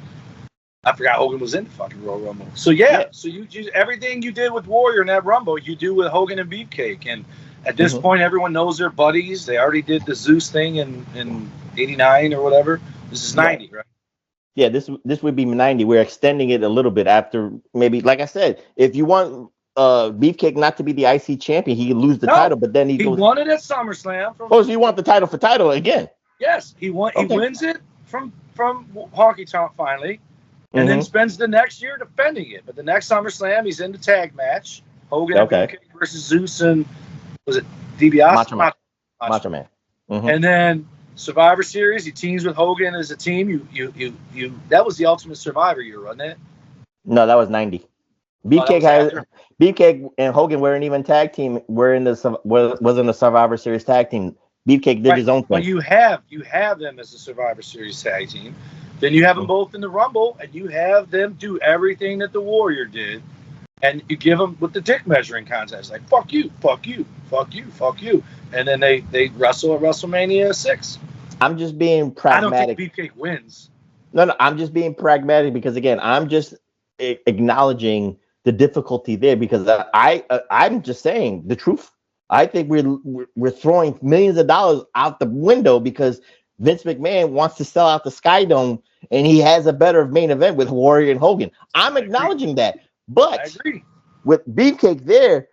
I forgot Hogan was in the fucking Royal Rumble. So yeah. So you everything you did with Warrior in that Rumble, you do with Hogan and Beefcake. And at this point, everyone knows they're buddies. They already did the Zeus thing in '89 or whatever. This is '90, right? Yeah, this would be 90. We're extending it a little bit after, maybe, like I said, if you want Beefcake not to be the IC champion, he could lose the title, but then he won it at SummerSlam. So you want the title for title again? Yes, he won. Okay. He wins it from Honky Tonk finally. And then spends the next year defending it. But the next SummerSlam, he's in the tag match. Hogan and Beefcake versus Zeus and, was it DiBiase? Macho Man. And then Survivor Series, he teams with Hogan as a team. You that was the Ultimate Survivor year, wasn't it? No, that was 90. Beefcake and Hogan weren't even tag team. Wasn't a Survivor Series tag team. Beefcake did his own thing. Well, you have them as a Survivor Series tag team. Then you have them both in the Rumble, and you have them do everything that the Warrior did, and you give them with the dick measuring contest, like fuck you, fuck you, fuck you, fuck you, and then they wrestle at WrestleMania 6. I'm just being pragmatic. I don't think Beefcake wins. No, I'm just being pragmatic because again, I'm just acknowledging the difficulty there, because I'm just saying the truth. I think we're throwing millions of dollars out the window because Vince McMahon wants to sell out the Sky Dome, and he has a better main event with Warrior and Hogan. I'm acknowledging that. But with Beefcake there,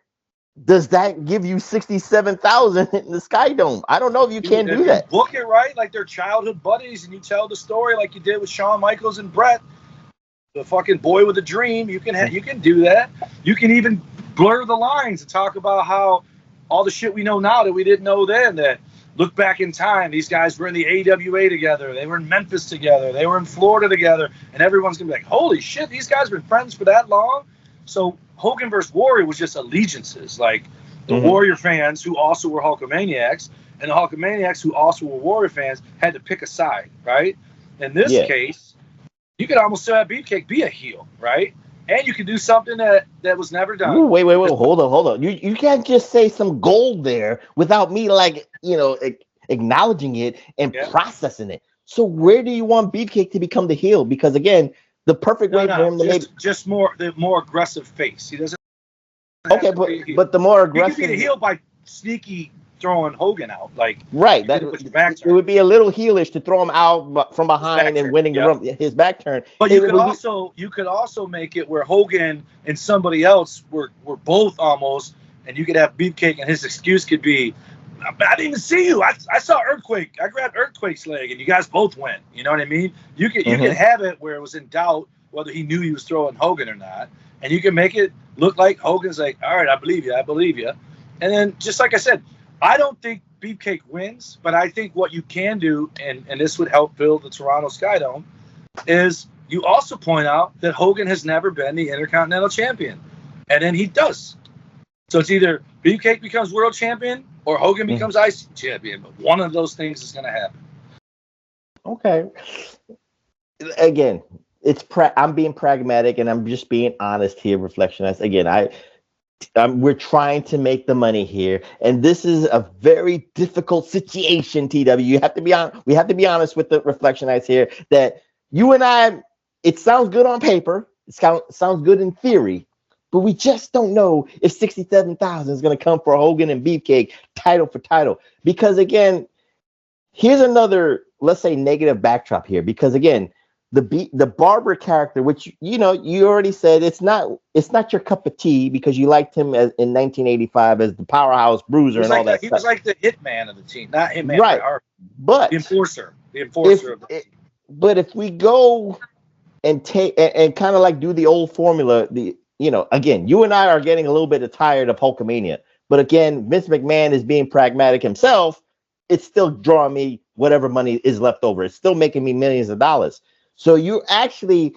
does that give you 67,000 in the Sky Dome? I don't know if you can do that. Book it right, like they're childhood buddies, and you tell the story like you did with Shawn Michaels and Brett, the fucking boy with a dream. You can do that. You can even blur the lines and talk about how all the shit we know now that we didn't know then, that look back in time, these guys were in the AWA together, they were in Memphis together, they were in Florida together, and everyone's gonna be like, holy shit, these guys have been friends for that long. So Hogan versus Warrior was just allegiances, like the Warrior fans who also were Hulkamaniacs and the Hulkamaniacs who also were Warrior fans had to pick a side, right? In this case, you could almost have Beefcake be a heel, right? And you can do something that was never done. Ooh, wait, hold on. You can't just say some gold there without me, acknowledging it and processing it. So where do you want Beefcake to become the heel? Because again, the perfect way for him to make the more aggressive face. He doesn't. Okay, but the more aggressive. He could be a heel by sneaky throwing Hogan out, like right. It would be a little heelish to throw him out from behind and winning his back turn. But you could also make it where Hogan and somebody else were both almost, and you could have Beefcake, and his excuse could be, I didn't even see you. I saw Earthquake. I grabbed Earthquake's leg, and you guys both went. You know what I mean? You could have it where it was in doubt whether he knew he was throwing Hogan or not, and you can make it look like Hogan's like, all right, I believe you. And then, just like I said, I don't think Beefcake wins, but I think what you can do, and this would help build the Toronto Sky Dome, is you also point out that Hogan has never been the Intercontinental Champion. And then he does. So it's either Beefcake becomes world champion or Hogan becomes IC champion. But one of those things is going to happen. Okay. Again, I'm being pragmatic, and I'm just being honest here, Reflectionites. Again, we're trying to make the money here, and this is a very difficult situation. TW, we have to be honest with the Reflectionites here. That you and I, it sounds good on paper, it sounds good in theory, but we just don't know if 67,000 is going to come for Hogan and Beefcake title for title. Because again, here's another, let's say, negative backdrop here. Because again, the Barber character, which you already said it's not your cup of tea because you liked him in 1985 as the powerhouse bruiser and all that stuff. He was like the hitman of the team, not hitman, right? But the enforcer of the team. But if we go and take and kind of like do the old formula, again, you and I are getting a little bit tired of Hulkamania. But again, Vince McMahon is being pragmatic himself. It's still drawing me whatever money is left over. It's still making me millions of dollars. So you're actually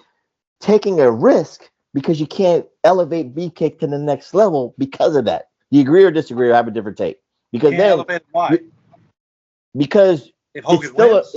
taking a risk because you can't elevate Beefcake to the next level because of that. Do you agree or disagree or have a different take? Because then, elevate why? Because if Hogan wins,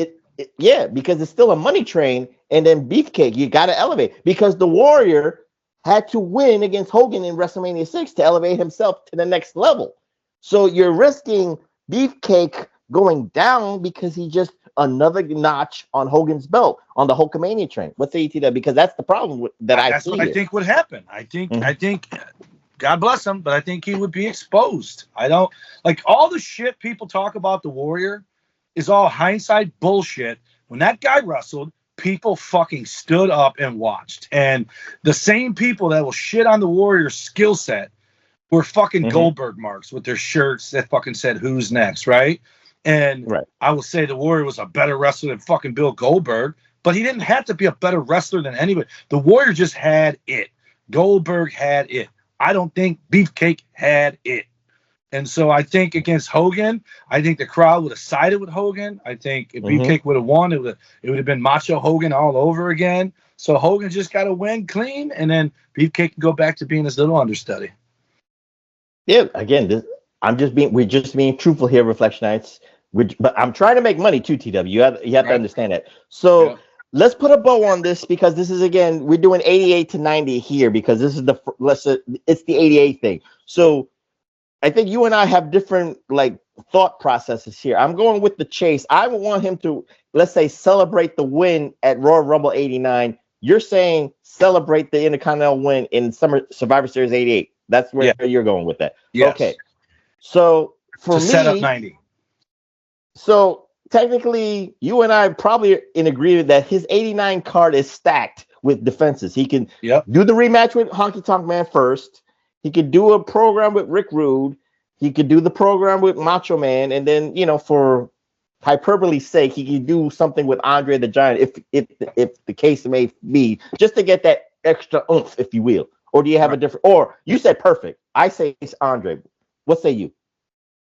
because it's still a money train, and then Beefcake you got to elevate because the Warrior had to win against Hogan in WrestleMania 6 to elevate himself to the next level. So you're risking Beefcake going down because he just another notch on Hogan's belt on the Hulkamania train. What say you to that? Because that's the problem that's what I think would happen. I think God bless him, but I think he would be exposed. I don't like all the shit people talk about the Warrior is all hindsight bullshit. When that guy wrestled, people fucking stood up and watched. And the same people that will shit on the Warrior's skill set were fucking Goldberg marks with their shirts that fucking said who's next, right? And I will say the Warrior was a better wrestler than fucking Bill Goldberg, but he didn't have to be a better wrestler than anybody. The Warrior just had it. Goldberg had it. I don't think Beefcake had it. And so I think against Hogan, I think the crowd would have sided with Hogan. I think if Beefcake would have won, it would have been Macho Hogan all over again. So Hogan just got to win clean, and then Beefcake can go back to being his little understudy. Yeah, again, we're just being truthful here, Reflectionites. But I'm trying to make money too, TW. You have to understand that. So let's put a bow on this because this is, again, we're doing 88 to 90 here because this is it's the 88 thing. So I think you and I have different thought processes here. I'm going with the Chase. I want him to, let's say, celebrate the win at Royal Rumble 89. You're saying celebrate the Intercontinental win in Survivor Series 88. That's where you're going with that. Yes. Okay. So for me, set up 90. So technically, you and I probably in agreement that his 89 card is stacked with defenses. He can do the rematch with Honky Tonk Man first. He could do a program with Rick Rude. He could do the program with Macho Man, and then for hyperbole's sake, he could do something with Andre the Giant, if the case may be, just to get that extra oomph, if you will. Or do you have a different? Or you said perfect. I say it's Andre. What say you?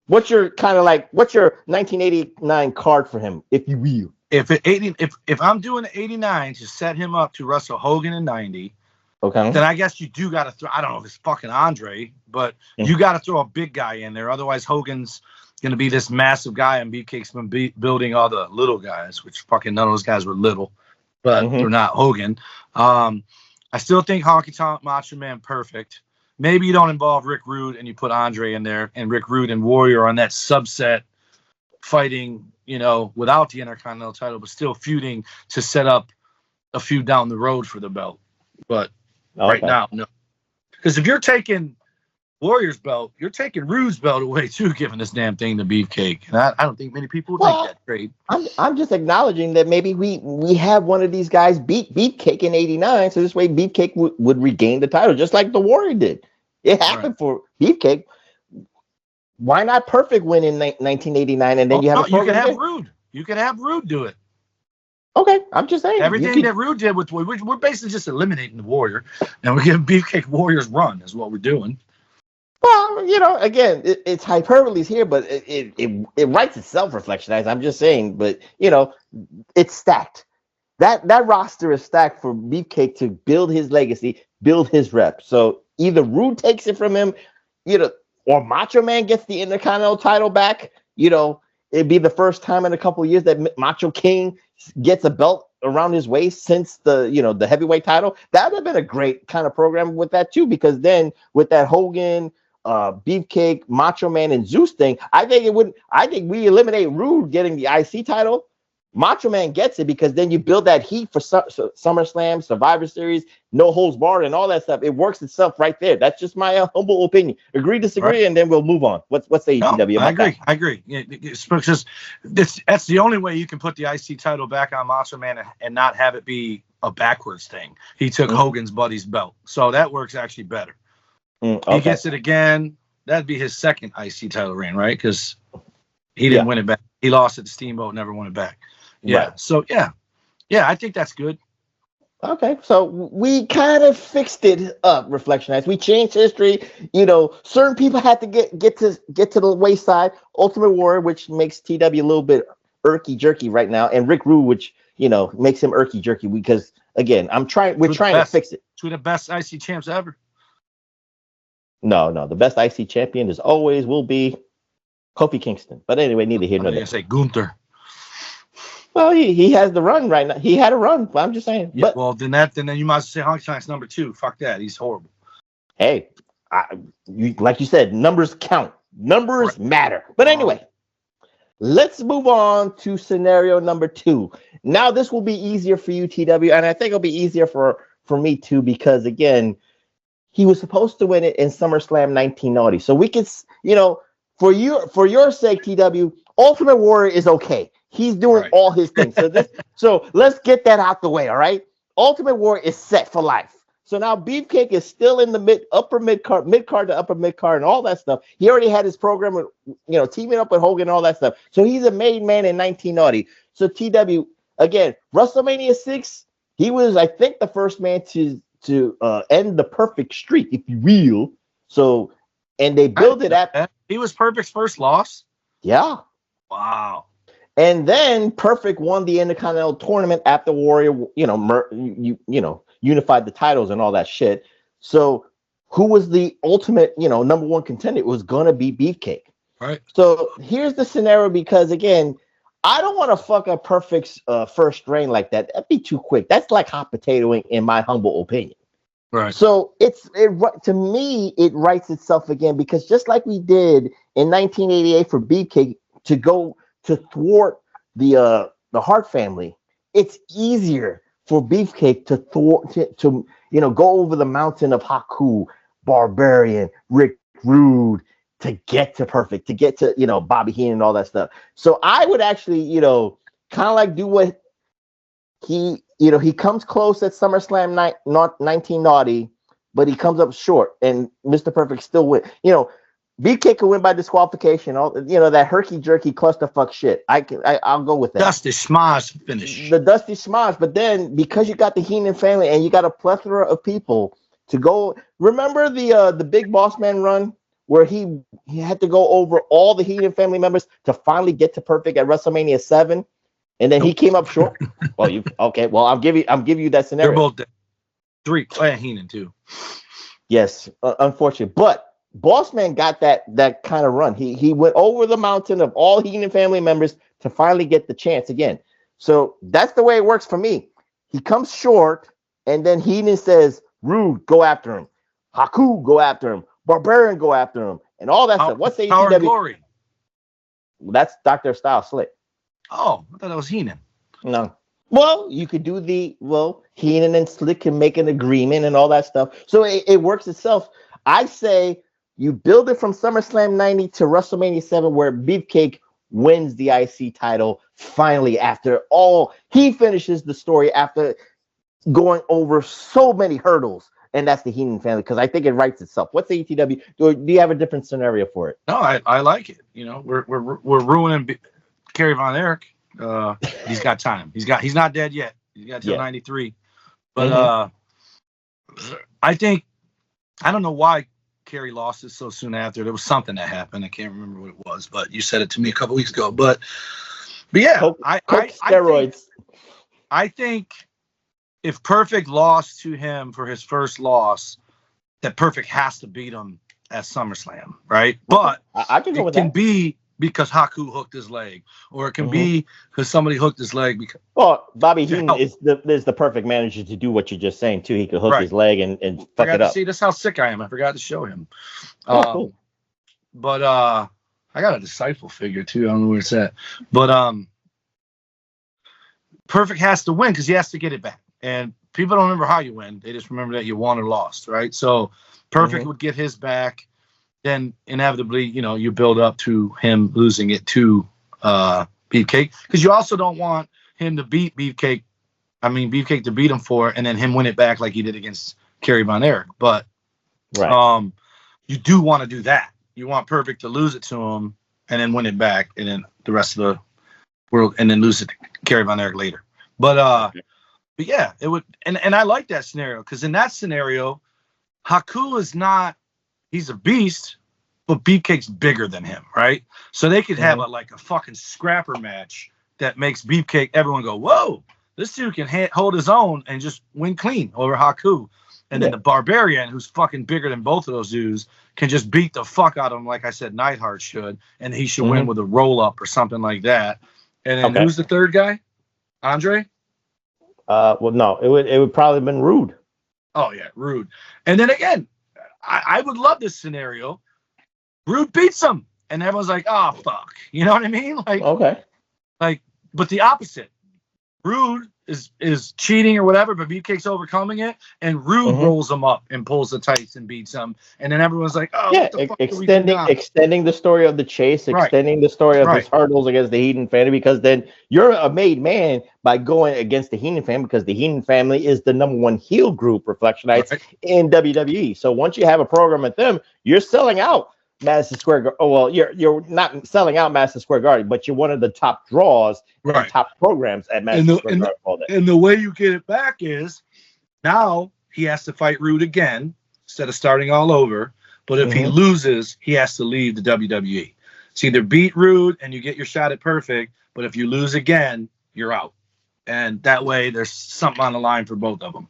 What's your 1989 card for him, if you will? If I'm doing 89 to set him up to wrestle Hogan in 90, then I guess you do got to throw. I don't know if it's fucking Andre, but you got to throw a big guy in there. Otherwise, Hogan's going to be this massive guy, and Beefcake's been building all the little guys, which fucking none of those guys were little, but they're not Hogan. I still think Honky Tonk Macho Man perfect. Maybe you don't involve Rick Rude and you put Andre in there, and Rick Rude and Warrior on that subset fighting, without the Intercontinental title, but still feuding to set up a feud down the road for the belt. But right now, no. Because if you're taking Warrior's belt, you're taking Rude's belt away too, giving this damn thing to Beefcake. And I don't think many people would make that trade. I'm just acknowledging that maybe we have one of these guys beat Beefcake in 89, so this way Beefcake would regain the title, just like the Warrior did. It happened for Beefcake. Why not perfect win in 1989, and then you have you can have Rude. You can have Rude do it. Okay, I'm just saying. Everything that Rude did with we're basically just eliminating the Warrior, and we're giving Beefcake Warrior's run is what we're doing. Well, again, it's hyperboles here, but it writes itself, Reflectionites. I'm just saying, but it's stacked. That roster is stacked for Beefcake to build his legacy, build his rep. So either Rude takes it from him, or Macho Man gets the Intercontinental title back. It'd be the first time in a couple of years that Macho King gets a belt around his waist since the heavyweight title. That would have been a great kind of program with that too, because then with that Hogan, Beefcake, Macho Man, and Zeus thing, I think we eliminate Rude getting the IC title, Macho Man gets it because then you build that heat for SummerSlam, Survivor Series, no holds barred, and all that stuff. It works itself right there. That's just my humble opinion. Agree, disagree, and then we'll move on. What's the ATW about that? I agree. It's because that's the only way you can put the IC title back on Macho Man and not have it be a backwards thing. He took Hogan's buddy's belt, so that works actually better. He gets it again. That'd be his second IC title reign, right? Because he didn't win it back. He lost it to Steamboat, never won it back. Yeah. Right. So yeah, I think that's good. Okay, so we kind of fixed it up, Reflectionites. We changed history. Certain people had to get to the wayside. Ultimate Warrior, which makes TW a little bit irky jerky right now, and Rick Rude, which makes him irky jerky because again, we're trying to fix it. Two of the best IC champs ever. No, the best IC champion is always will be Kofi Kingston. But anyway, neither here nor there. I say Gunther. Well, he has the run right now. He had a run. I'm just saying. Yeah, well, then you might say Honky Tonk's number 2. Fuck that. He's horrible. Hey, like you said, numbers count. Numbers matter. But anyway, let's move on to scenario number 2. Now, this will be easier for you, TW, and I think it'll be easier for me too because again, he was supposed to win it in SummerSlam 1990. So we could, for your sake, TW, Ultimate Warrior is okay. He's doing all his things. So let's get that out the way, all right? Ultimate Warrior is set for life. So now Beefcake is still in the upper mid card to upper mid card and all that stuff. He already had his program with, teaming up with Hogan and all that stuff. So he's a made man in 1990. So TW, again, WrestleMania 6, he was, I think, the first man to end the perfect streak, if you will. So, and they built it at. He was Perfect's first loss. Yeah. Wow. And then Perfect won the Intercontinental Tournament after Warrior, unified the titles and all that shit. So, who was the ultimate, number 1 contender? It was gonna be Beefcake. Right. So here's the scenario because again, I don't want to fuck up Perfect's first reign like that. That'd be too quick. That's like hot potatoing, in my humble opinion. Right. So to me, it writes itself again because just like we did in 1988 for Beefcake to go to thwart the Hart family, it's easier for Beefcake to thwart to go over the mountain of Haku, Barbarian, Rick Rude to get to Perfect, to get to Bobby Heenan and all that stuff. So I would actually kind of like do what he comes close at SummerSlam 1990, but he comes up short, and Mr. Perfect still win. Beefcake can win by disqualification. All that herky jerky clusterfuck shit. I'll go with that. Dusty Schmoz finish. The Dusty Schmoz, but then because you got the Heenan family and you got a plethora of people to go. Remember the Big Boss Man run where he had to go over all the Heenan family members to finally get to Perfect at WrestleMania 7, and then he came up short. Well, Well, I'm giving you that scenario. They're both dead. 3. Heenan too. Yes, unfortunate, but Boss Man got that kind of run. He went over the mountain of all Heenan family members to finally get the chance again. So that's the way it works for me. He comes short, and then Heenan says, "Rude, go after him. Haku, go after him. Barbarian, go after him," and all that stuff. What's the Power and Glory? That's Dr. Style Slick. Oh, I thought that was Heenan. No. Well, you could do Heenan and Slick can make an agreement and all that stuff. So it works itself. I say you build it from SummerSlam 90 to WrestleMania 7 where Beefcake wins the IC title finally after he finishes the story after going over so many hurdles, and that's the Heenan family because I think it writes itself. What's the ATW? Do you have a different scenario for it? No, I like it. We're ruining Kerry Von Erich. He's got time. He's not dead yet. He's got till 93. But I think I don't know why Kerry lost it so soon after. There was something that happened. I can't remember what it was, but you said it to me a couple weeks ago. But yeah, steroids. I think if Perfect lost to him for his first loss, that Perfect has to beat him at SummerSlam, right? But I can go with that. It can be because Haku hooked his leg, or it can be because somebody hooked his leg. Bobby Heenan is the perfect manager to do what you're just saying too. He could hook his leg and fuck it up. See, that's how sick I am. I forgot to show him. Cool. But I got a disciple figure too. I don't know where it's at. But Perfect has to win because he has to get it back. And people don't remember how you win. They just remember that you won or lost, right? So Perfect would get his back. Then inevitably, you build up to him losing it to Beefcake. Because you also don't want him to beat Beefcake. I mean, Beefcake to beat him for it and then him win it back like he did against Kerry Von Erich. But you do want to do that. You want Perfect to lose it to him and then win it back and then the rest of the world and then lose it to Kerry Von Erich later. But yeah, it would, and I like that scenario because in that scenario, Haku is not, he's a beast, but Beefcake's bigger than him, right? So they could have a fucking scrapper match that makes Beefcake, everyone go, whoa, this dude can hold his own and just win clean over Haku. And then the Barbarian, who's fucking bigger than both of those dudes, can just beat the fuck out of him, like I said, Neidhart should, and he should win with a roll up or something like that. And then who's the third guy? Andre? Well, no, it would probably have been Rude. Oh yeah, Rude. And then again, I would love this scenario. Rude beats him, and everyone's like, "Oh fuck," you know what I mean? But the opposite. Rude is cheating or whatever, but Beefcake's overcoming it, and Rude rolls him up and pulls the tights and beats him, and then everyone's like, "Oh, yeah, what the fuck extending the story of the chase, extending the story of his hurdles against the Heenan family, because then you're a made man by going against the Heenan family, because the Heenan family is the #1 heel group, Reflectionites, in WWE. So once you have a program with them, you're selling out Madison Square Garden. Oh, well, you're not selling out Madison Square Garden, but you're one of the top draws and top programs at Madison Square Garden. And the way you get it back is now he has to fight Rude again instead of starting all over. But if he loses, he has to leave the WWE. It's either beat Rude and you get your shot at Perfect, but if you lose again, you're out. And that way there's something on the line for both of them.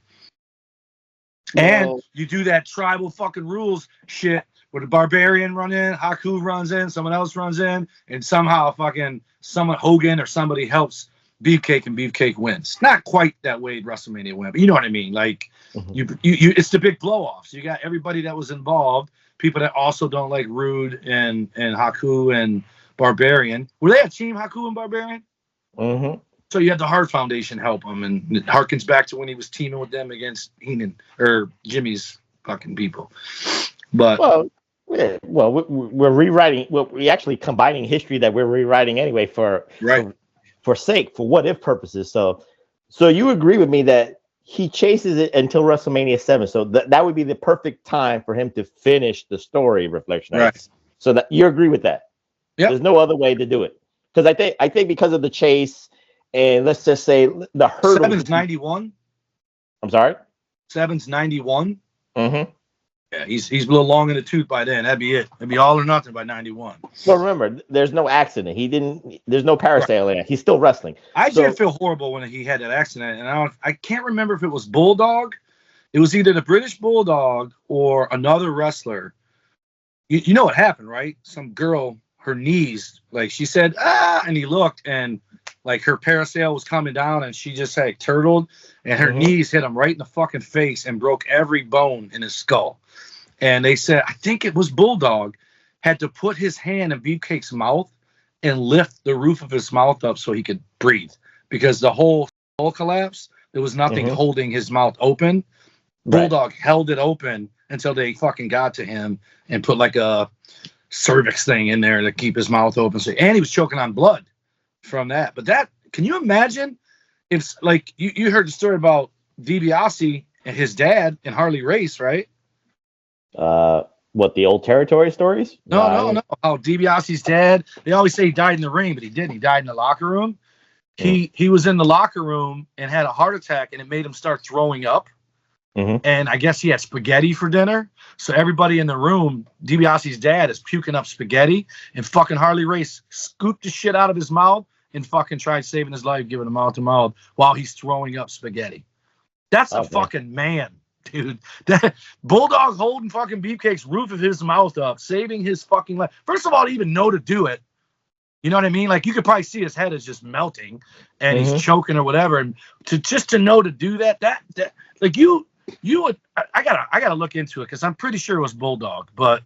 And you do that tribal fucking rules shit where the Barbarian run in, Haku runs in, someone else runs in, and somehow fucking Hogan or somebody helps Beefcake and Beefcake wins. Not quite that way WrestleMania win, but you know what I mean. Like you it's the big blow off. So you got everybody that was involved, people that also don't like Rude and Haku and Barbarian. Were they a team, Haku and Barbarian? So you had the Hart Foundation help him, and it harkens back to when he was teaming with them against Heenan or Jimmy's fucking people. But we're rewriting. We're actually combining history that we're rewriting anyway for what if purposes. So you agree with me that he chases it until WrestleMania 7. So that would be the perfect time for him to finish the story, Reflectionites. Right. So that you agree with that. Yep. There's no other way to do it. Because I think because of the chase, and let's just say the hurdle. 7's 91. I'm sorry? 7's 91. Yeah, he's a little long in the tooth by then. That'd be it. It'd be all or nothing by 91. Well, remember, there's no accident. There's no parasailing. He's still wrestling. I did feel horrible when he had that accident, and I can't remember if it was Bulldog. It was either the British Bulldog or another wrestler. You know what happened, right? Some girl, her knees, like she said, and he looked, and like her parasail was coming down, and she just like turtled, and her knees hit him right in the fucking face and broke every bone in his skull. And they said, I think it was Bulldog, had to put his hand in Beefcake's mouth and lift the roof of his mouth up so he could breathe. Because the whole skull collapsed, there was nothing holding his mouth open. Bulldog held it open until they fucking got to him and put like a cervix thing in there to keep his mouth open. So, and he was choking on blood from that. But that, can you imagine if, like, you heard the story about DiBiase and his dad and Harley Race, right? What, the old territory stories? No. How DiBiase's dad, they always say he died in the ring, but he didn't. He died in the locker room. He was in the locker room and had a heart attack, and it made him start throwing up. And I guess he had spaghetti for dinner. So everybody in the room, DiBiase's dad is puking up spaghetti, and fucking Harley Race scooped the shit out of his mouth and fucking tried saving his life, giving him mouth to mouth while he's throwing up spaghetti. That's a fucking man, dude. That Bulldog holding fucking Beefcake's roof of his mouth up, saving his fucking life. First of all, to even know to do it. You know what I mean? Like, you could probably see his head is just melting and he's choking or whatever. And to know to do that like you would, I gotta look into it, because I'm pretty sure it was Bulldog, but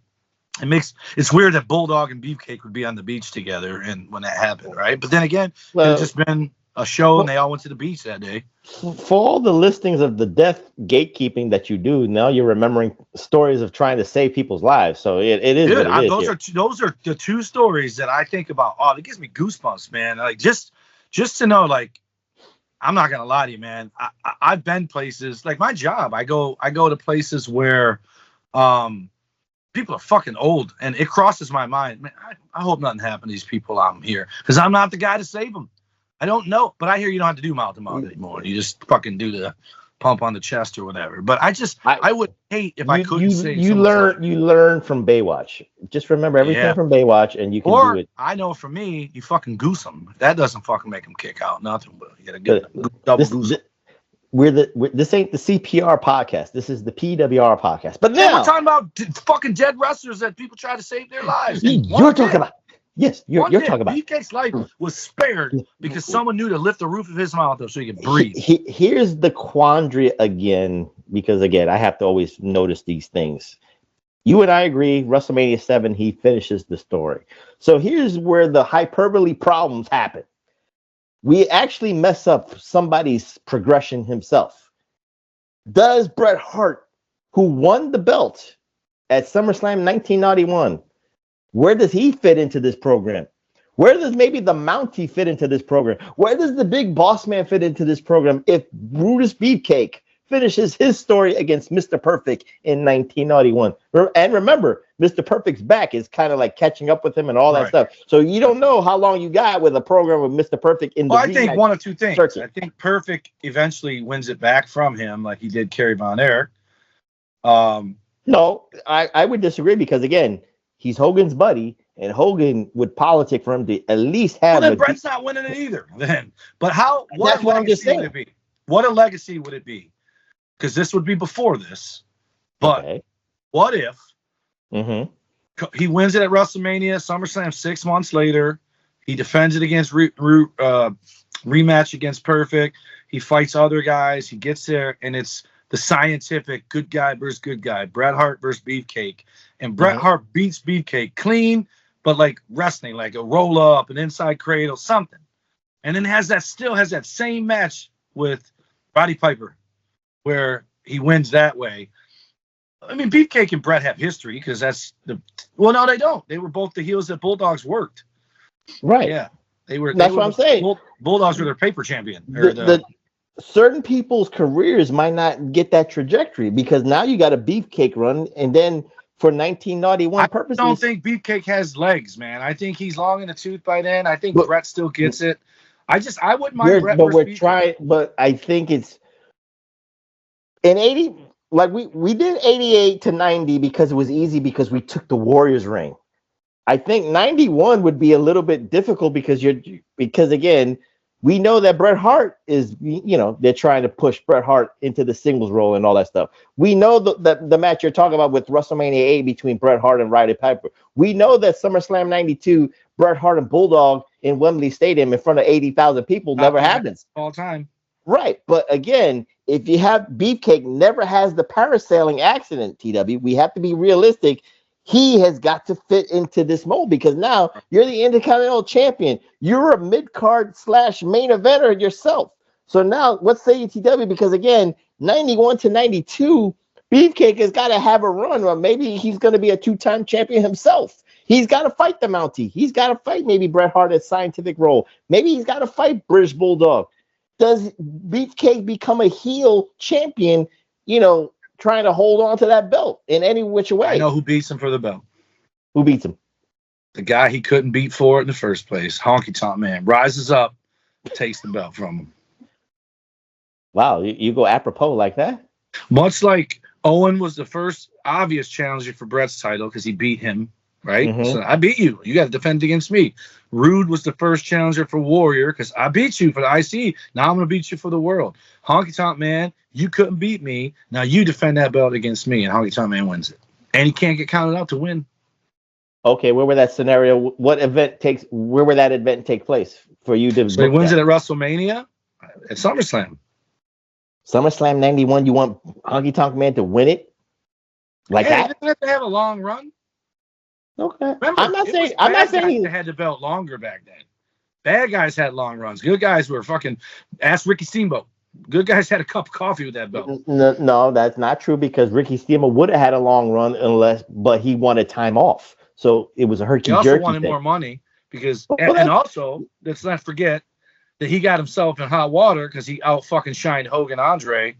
it's weird that Bulldog and Beefcake would be on the beach together and when that happened, right? But then again, it's just been a show and they all went to the beach that day. For all the listings of the death gatekeeping that you do, now you're remembering stories of trying to save people's lives. So it is Dude, what it is. those are the two stories that I think about. Oh, it gives me goosebumps, man. Like just to know, like, I'm not gonna lie to you, man. I've been places like my job. I go to places where people are fucking old, and it crosses my mind. Man, I hope nothing happened to these people out here because I'm not the guy to save them. I don't know, but I hear you don't have to do mouth to mouth anymore. You just fucking do the pump on the chest or whatever. But I would hate if I couldn't save someone's life. You learn from Baywatch. Just remember everything from Baywatch, and you can do it. I know for me, you fucking goose them. If that doesn't fucking make them kick out, nothing will. You gotta get double goose. This ain't the CPR podcast. This is the PWR podcast. But now we're talking about fucking dead wrestlers that people try to save their lives. You're talking about. Yes, you're talking about. Beefcake's life was spared because someone knew to lift the roof of his mouth so he could breathe. Here's the quandary again, because again, I have to always notice these things. You and I agree, WrestleMania 7, he finishes the story. So here's where the hyperbole problems happen. We actually mess up somebody's progression himself. Does Bret Hart, who won the belt at SummerSlam 1991, where does he fit into this program? Where does maybe the Mountie fit into this program? Where does the big boss man fit into this program if Brutus Beefcake finishes his story against Mr. Perfect in 1991? And remember, Mr. Perfect's back is kind of like catching up with him and all that stuff. So you don't know how long you got with a program with Mr. Perfect in the I think one of two things. Circuit. I think Perfect eventually wins it back from him like he did Kerry Von Erich. No, I would disagree because, again, he's Hogan's buddy, and Hogan would politic for him to at least have. Well, then Bret's not winning it either. Then, but that's what I'm just saying. Would it be? What a legacy would it be? Because this would be before this. But what if he wins it at WrestleMania, SummerSlam 6 months later? He defends it against rematch against Perfect. He fights other guys. He gets there, and it's the scientific good guy versus good guy. Bret Hart versus Beefcake. And Bret Hart beats Beefcake clean, but like wrestling, like a roll up, an inside cradle, something. And then still has that same match with Roddy Piper, where he wins that way. I mean, Beefcake and Bret have history because no, they don't. They were both the heels that Bulldogs worked. Right. Yeah. That's what I'm saying. Bulldogs were their paper champion. Certain people's careers might not get that trajectory because now you got a Beefcake run, and then for 1991 purposes. I don't think Beefcake has legs, man. I think he's long in the tooth by then. I think Bret still gets it. I wouldn't mind Bret. But we're trying. But I think it's in 80. Like we did 88 to 90 because it was easy because we took the Warriors ring. I think 91 would be a little bit difficult because again, we know that Bret Hart is, they're trying to push Bret Hart into the singles role and all that stuff. We know that the match you're talking about with WrestleMania 8 between Bret Hart and Roddy Piper. We know that SummerSlam 92, Bret Hart and Bulldog in Wembley Stadium in front of 80,000 people never happens. All time. Right. But again, if you have Beefcake never has the parasailing accident, TW, we have to be realistic. He has got to fit into this mold because now you're the Intercontinental Champion. You're a mid-card / main eventer yourself. So now let's say TW, because again, 91 to 92, Beefcake has got to have a run, or maybe he's going to be a 2-time champion himself. He's got to fight the Mountie. He's got to fight maybe Bret Hart at scientific role. Maybe he's got to fight British Bulldog. Does Beefcake become a heel champion, trying to hold on to that belt in any which way? I know who beats him for the belt. Who beats him? The guy he couldn't beat for it in the first place. Honky Tonk Man rises up, takes the belt from him. Wow, you go apropos like that? Much like Owen was the first obvious challenger for Bret's title because he beat him, right? Mm-hmm. So I beat you. You got to defend against me. Rude was the first challenger for Warrior because I beat you for the IC. Now I'm going to beat you for the world. Honky Tonk Man, you couldn't beat me. Now you defend that belt against me, and Honky Tonk Man wins it. And he can't get counted out to win. Okay, where would that scenario? Where would that event take place for you to? So he wins it at WrestleMania, at SummerSlam. SummerSlam 91. You want Honky Tonk Man to win it? Like that? He doesn't have to have a long run. Okay. Remember, I'm not saying they had the belt longer back then. Bad guys had long runs. Good guys were fucking. Ask Ricky Steamboat. Good guys had a cup of coffee with that belt. No, that's not true because Ricky Steamboat would have had a long run but he wanted time off. So it was a herky jerky. He also wanted more money because, and also let's not forget that he got himself in hot water because he out fucking shined Hogan Andre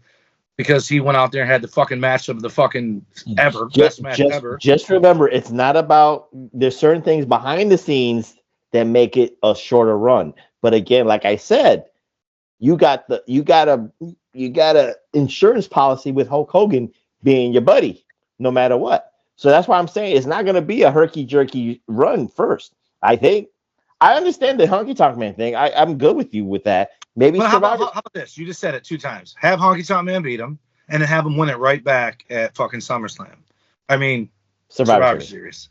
because he went out there and had the fucking match of the fucking best match ever. Just remember, it's not about. There's certain things behind the scenes that make it a shorter run. But again, like I said, you got a insurance policy with Hulk Hogan being your buddy, no matter what. So that's why I'm saying it's not going to be a herky jerky run first. I think I understand the Honky Tonk Man thing. I'm good with you with that. Maybe how about this? You just said it 2 times. Have Honky Tonk Man beat him, and then have him win it right back at fucking SummerSlam. I mean, Survivor Series.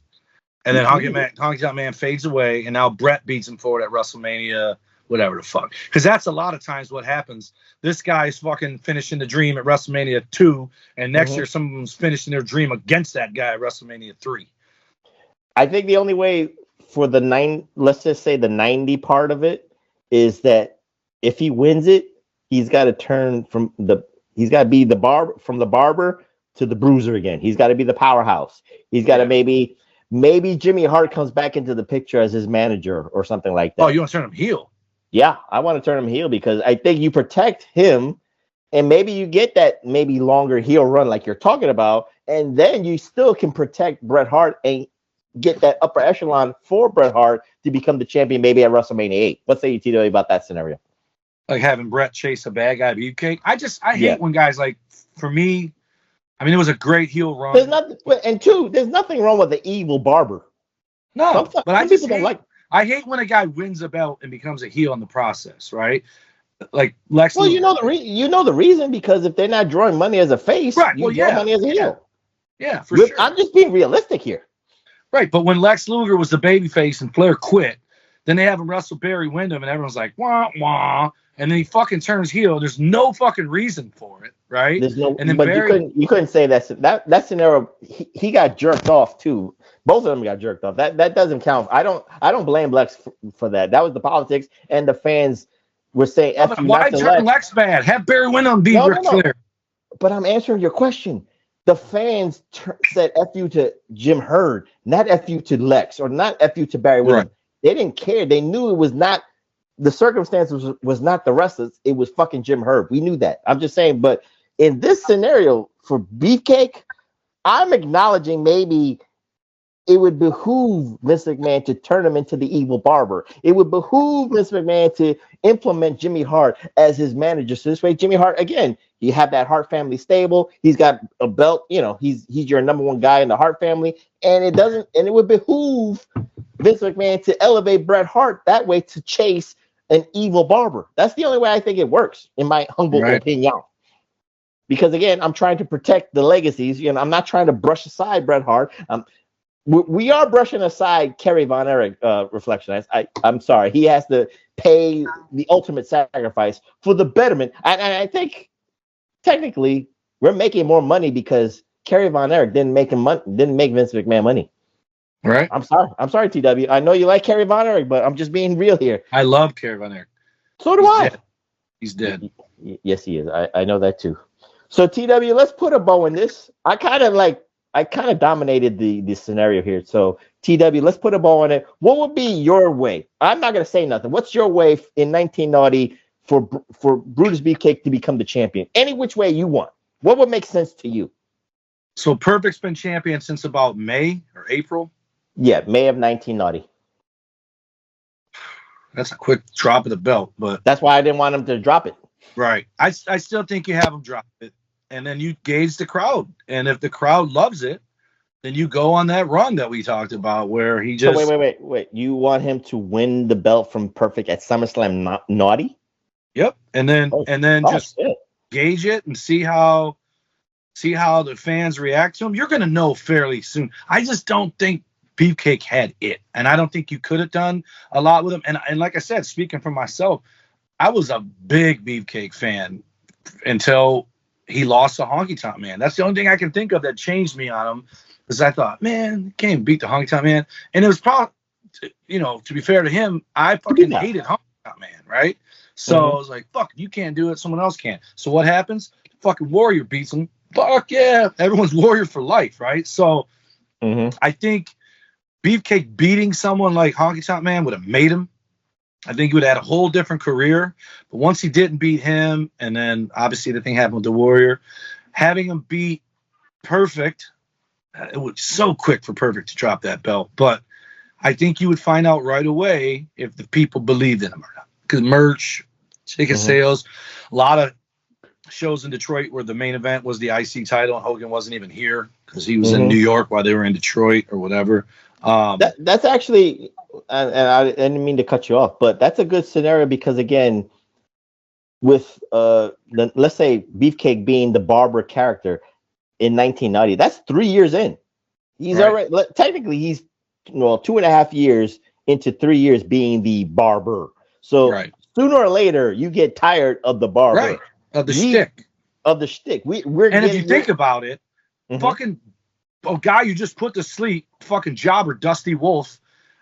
And then Honky Tonk Man fades away, and now Brett beats him for it at WrestleMania, whatever the fuck. Because that's a lot of times what happens. This guy's fucking finishing the dream at WrestleMania 2, and next year someone's finishing their dream against that guy at WrestleMania 3. I think the only way for let's just say the 90 part of it is that if he wins it, he's got to turn he's got to be from the barber to the bruiser again. He's got to be the powerhouse. He's got to maybe Jimmy Hart comes back into the picture as his manager or something like that. Oh, you want to turn him heel? Yeah, I want to turn him heel because I think you protect him and maybe you get that maybe longer heel run like you're talking about, and then you still can protect Bret Hart and get that upper echelon for Bret Hart to become the champion maybe at WrestleMania 8. What say you, TW, about that scenario? Like having Bret chase a bad guy Beefcake. I hate when guys like, for me, I mean, it was a great heel run. There's nothing wrong with the evil Barber. No, but I hate when a guy wins a belt and becomes a heel in the process, right? Like Lex. Well, you know the reason because if they're not drawing money as a face, right? You draw money as a heel. Yeah, for sure. I'm just being realistic here. Right, but when Lex Luger was the babyface and Flair quit, then they have him wrestle Barry Windham, and everyone's like, wah, wah. And then he fucking turns heel. There's no fucking reason for it, right? And then Barry, you couldn't say that scenario. He got jerked off too. Both of them got jerked off. That doesn't count. I don't blame Lex for that. That was the politics, and the fans were saying, "F you." Why turn Lex bad? Have Barry Windham beat Ric Flair. But I'm answering your question. The fans said "F you" to Jim Herd, not "F you" to Lex, or not "F you" to Barry Windham. Right. They didn't care. They knew it was not. The circumstances was not the wrestlers. It was fucking Jim Herd. We knew that. I'm just saying. But in this scenario for Beefcake, I'm acknowledging maybe it would behoove Vince McMahon to turn him into the evil Barber. It would behoove Vince McMahon to implement Jimmy Hart as his manager. So this way, Jimmy Hart, again, you have that Hart family stable. He's got a belt. You know, he's your number one guy in the Hart family. And it would behoove Vince McMahon to elevate Bret Hart that way to chase an evil Barber. That's the only way I think it works, in my humble opinion. Because again, I'm trying to protect the legacies. You know, I'm not trying to brush aside Bret Hart. We are brushing aside Kerry Von Erich, Reflectionites. I'm sorry. He has to pay the ultimate sacrifice for the betterment. And I think technically we're making more money because Kerry Von Erich didn't make Vince McMahon money. Right. I'm sorry, TW. I know you like Kerry Von Erich, but I'm just being real here. I love Kerry Von Erich. So do I. He's dead. Yes, he is. I know that too. So TW, let's put a bow in this. I kind of dominated the scenario here. So TW, let's put a bow on it. What would be your way? I'm not gonna say nothing. What's your way in 1990 for Brutus Beefcake to become the champion? Any which way you want. What would make sense to you? So Perfect's been champion since about May or April. Yeah, May of 1990. That's a quick drop of the belt, but that's why I didn't want him to drop it. Right. I still think you have him drop it, and then you gauge the crowd, and if the crowd loves it, then you go on that run that we talked about where he just. So wait. You want him to win the belt from Perfect at SummerSlam naughty? Yep, and then just gauge it and see how the fans react to him. You're going to know fairly soon. I just don't think Beefcake had it, and I don't think you could have done a lot with him. And like I said, speaking for myself, I was a big Beefcake fan until he lost to Honky Tonk Man. That's the only thing I can think of that changed me on him, because I thought, man, you can't beat the Honky Tonk Man. And it was to be fair to him, I fucking hated Honky Tonk Man, right? So I was like, fuck, you can't do it, someone else can. So what happens? The fucking Warrior beats him. Fuck yeah. Everyone's Warrior for life, right? So I think Beefcake beating someone like Honky Tonk Man would have made him. I think he would have had a whole different career. But once he didn't beat him, and then obviously the thing happened with the Warrior, having him beat Perfect, it was so quick for Perfect to drop that belt. But I think you would find out right away if the people believed in him or not. Because merch, ticket sales, a lot of shows in Detroit where the main event was the IC title and Hogan wasn't even here because he was in New York while they were in Detroit or whatever. That's actually, and I didn't mean to cut you off, but that's a good scenario because, again, with let's say Beefcake being the Barber character in 1990, that's 3 years in. He's already, technically, he's 2.5 years into 3 years being the Barber. So sooner or later, you get tired of the Barber. Right. Of the shtick. Of the shtick. And if you think about it, fucking guy you just put to sleep, fucking jobber, Dusty Wolf,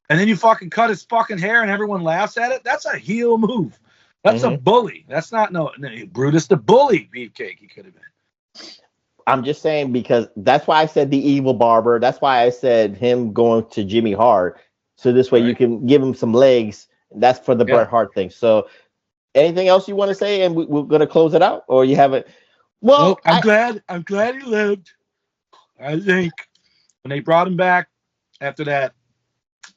and then you fucking cut his fucking hair and everyone laughs at it, that's a heel move. That's a bully. That's not no Brutus the bully Beefcake he could have been. I'm just saying because that's why I said the evil Barber. That's why I said him going to Jimmy Hart. So this way you can give him some legs. That's for the Bret Hart thing. So anything else you want to say, and we're going to close it out, or you have it? Well, I'm glad he lived. I think when they brought him back after that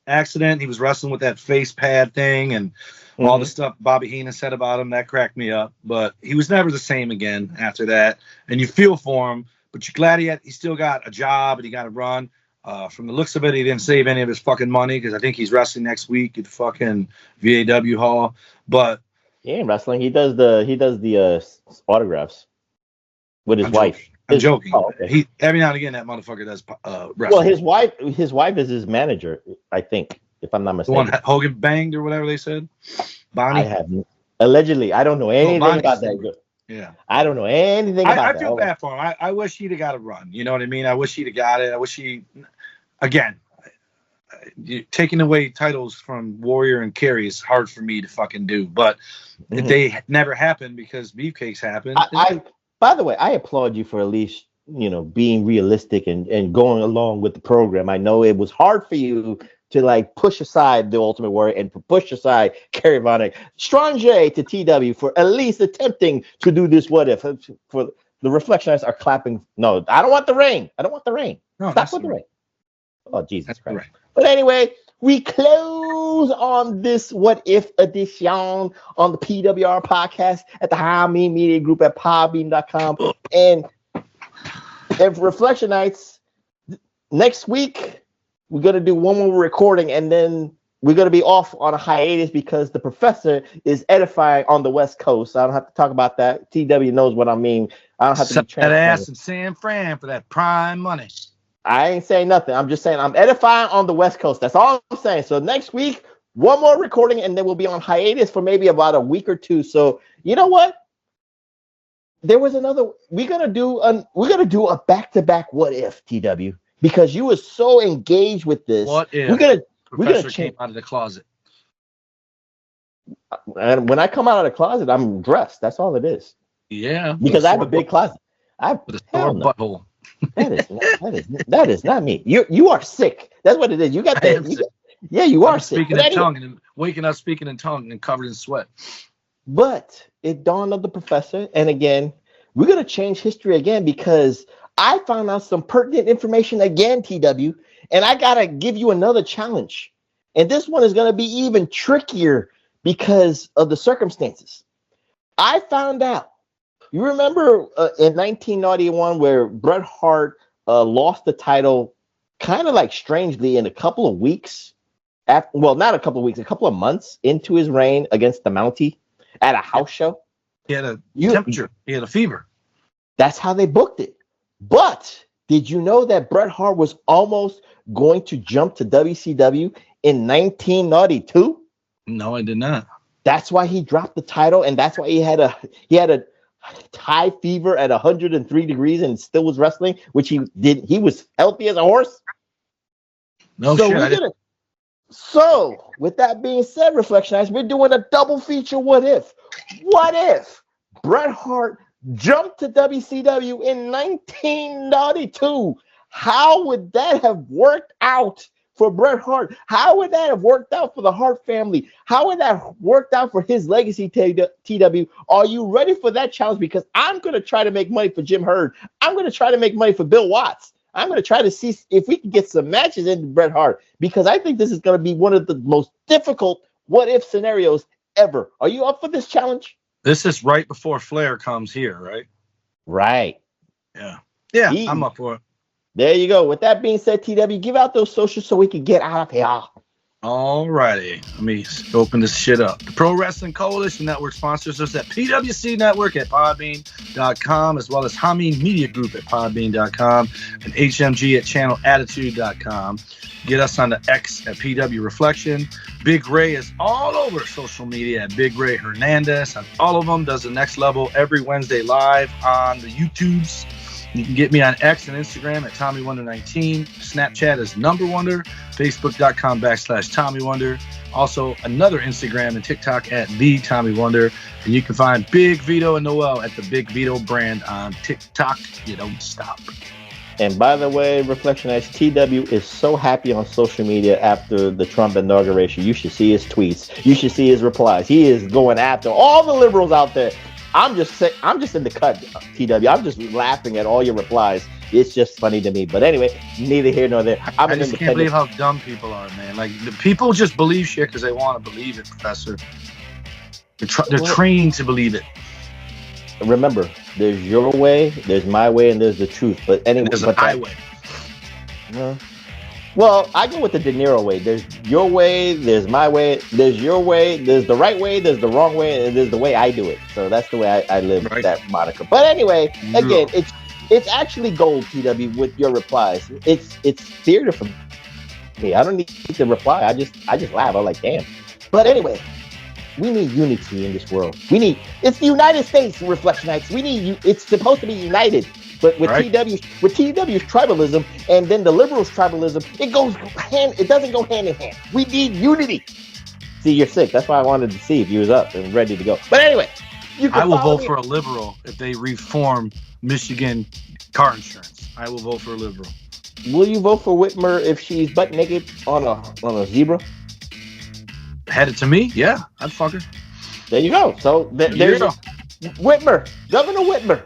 accident, he was wrestling with that face pad thing and all the stuff Bobby Heenan said about him. That cracked me up. But he was never the same again after that. And you feel for him, but you're glad he still got a job and he got to run. From the looks of it, he didn't save any of his fucking money because I think he's wrestling next week at the fucking VAW hall. But he ain't wrestling. He does the autographs with his wife. I'm joking. Oh, okay. He every now and again that motherfucker does wrestling. Well, his wife is his manager, I think, if I'm not mistaken. The one Hogan banged or whatever they said. Bonnie. I haven't. Allegedly, I don't know anything about that. Yeah, I don't know anything about that. I feel bad for him. I wish he'd have got a run. You know what I mean? I wish he'd have got it. I wish again, taking away titles from Warrior and Kerry is hard for me to fucking do. But they never happened because Beefcakes happened. By the way, I applaud you for at least, being realistic and going along with the program. I know it was hard for you to push aside the Ultimate Warrior and push aside Kerry Vonnegut. Strong J to TW for at least attempting to do this what if. For the Reflectionites are clapping. No, I don't want the rain. No, stop with the rain. Oh, Jesus Christ. Right. But anyway, we close on this What If edition on the PWR podcast at the High Mean Media Group at podbean.com. And Reflectionites, next week, we're going to do one more recording, and then we're going to be off on a hiatus because the professor is edifying on the West Coast. I don't have to talk about that. TW knows what I mean. I don't have to be that ass in San Fran for that prime money. I ain't saying nothing. I'm just saying I'm edifying on the West Coast. That's all I'm saying. So next week, one more recording, and then we'll be on hiatus for maybe about a week or two. So you know what? There was another. We're gonna do a back-to-back What If, TW, because you were so engaged with this. What if we're gonna came out of the closet? And when I come out of the closet, I'm dressed. That's all it is. Yeah, because I have a big closet. With a sore butthole. That is not me. You are sick. That's what it is. You got that. You are sick. Speaking in tongue and waking up speaking in tongue and covered in sweat. But it dawned on the professor, and again, we're gonna change history again because I found out some pertinent information again, TW, and I gotta give you another challenge. And this one is gonna be even trickier because of the circumstances. I found out. You remember in 1991 where Bret Hart lost the title kind of strangely in a couple of weeks. Not a couple of weeks, a couple of months into his reign against the Mountie at a house show. He had a temperature. He had a fever. That's how they booked it. But did you know that Bret Hart was almost going to jump to WCW in 1992? No, I did not. That's why he dropped the title, and that's why he had a high fever at 103 degrees and still was wrestling, which he did. He was healthy as a horse. No shit. So, with that being said, Reflectionites, we're doing a double feature. What if? What if Bret Hart jumped to WCW in 1992? How would that have worked out for Bret Hart? How would that have worked out for the Hart family? How would that have worked out for his legacy, TW? Are you ready for that challenge? Because I'm going to try to make money for Jim Herd. I'm going to try to make money for Bill Watts. I'm going to try to see if we can get some matches into Bret Hart, because I think this is going to be one of the most difficult what-if scenarios ever. Are you up for this challenge? This is right before Flair comes here, right? Right. Yeah. Yeah, I'm up for it. There you go. With that being said, TW, give out those socials so we can get out of here. All righty. Let me open this shit up. The Pro Wrestling Coalition Network sponsors us at PWC Network at Podbean.com, as well as Hameen Media Group at Podbean.com and HMG at ChannelAttitude.com. Get us on the X at PW Reflection. Big Ray is all over social media at Big Ray Hernandez. On all of them, does the next level every Wednesday live on the YouTubes. You can get me on X and Instagram at TommyWonder19. Snapchat is NumberWonder. Facebook.com/TommyWonder. Also, another Instagram and TikTok at The Tommy Wonder. And you can find Big Vito and Noel at the Big Vito brand on TikTok. You don't stop. And by the way, Reflectionites, TW is so happy on social media after the Trump inauguration. You should see his tweets. You should see his replies. He is going after all the liberals out there. I'm just in the cut, TW. I'm just laughing at all your replies. It's just funny to me. But anyway, neither here nor there. I just can't believe how dumb people are, man. Like, the people just believe shit because they want to believe it, Professor. They're trained to believe it. Remember, there's your way, there's my way, and there's the truth. But anyway, there's an highway. Well, I go with the De Niro way. There's your way, there's my way, there's your way, there's the right way, there's the wrong way, and there's the way I do it. So that's the way I live that moniker. But anyway, again, it's actually gold, TW, with your replies. It's theater for me. I don't need to reply. I just laugh. I'm like, damn. But anyway, we need unity in this world. It's the United States, Reflectionites. It's supposed to be united. But with TW's tribalism and then the liberals' tribalism, it doesn't go hand in hand. We need unity. See, you're sick. That's why I wanted to see if you was up and ready to go. But anyway, I will vote for a liberal if they reform Michigan car insurance. I will vote for a liberal. Will you vote for Whitmer if she's butt naked on a zebra? Headed to me? Yeah, I'd fuck her. There you go. So there's Whitmer, Governor Whitmer.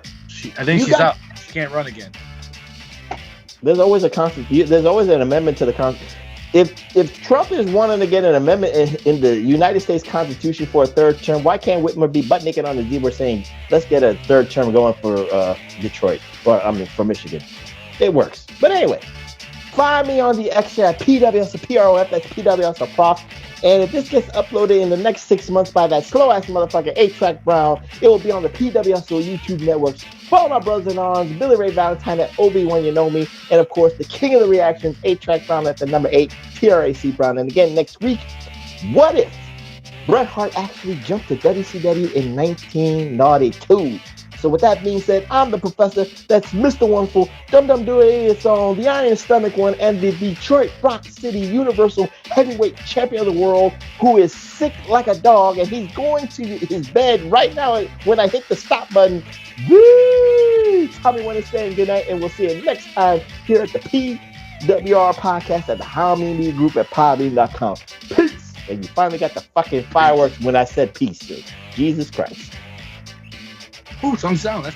I think she's out. She can't run again. There's always there's always an amendment to the Constitution. If Trump is wanting to get an amendment in the United States Constitution for a third term, why can't Whitmer be butt naked on the zebra saying, let's get a third term going for Detroit, for Michigan? It works. But anyway, find me on the X at PWS PROF, that's PWS Prof. And if this gets uploaded in the next 6 months by that slow-ass motherfucker 8-Track Brown, it will be on the PWSO YouTube networks. Follow my brothers in arms, Billy Ray Valentine at Obi-Wan You Know Me, and of course, the king of the reactions, 8-Track Brown at the number 8, TRAC Brown. And again, next week, what if Bret Hart actually jumped to WCW in 1992? So with that being said, I'm the Professor. That's Mr. Wonderful, Dum Dum Do It Song, the Iron Stomach One, and the Detroit Rock City Universal Heavyweight Champion of the World, who is sick like a dog, and he's going to his bed right now when I hit the stop button. Woo! Tommy Wonder saying good night, and we'll see you next time here at the PWR Podcast at the Hameen Media Group at Podbean.com. Peace! And you finally got the fucking fireworks when I said peace. Jesus Christ. Ooh, some sound.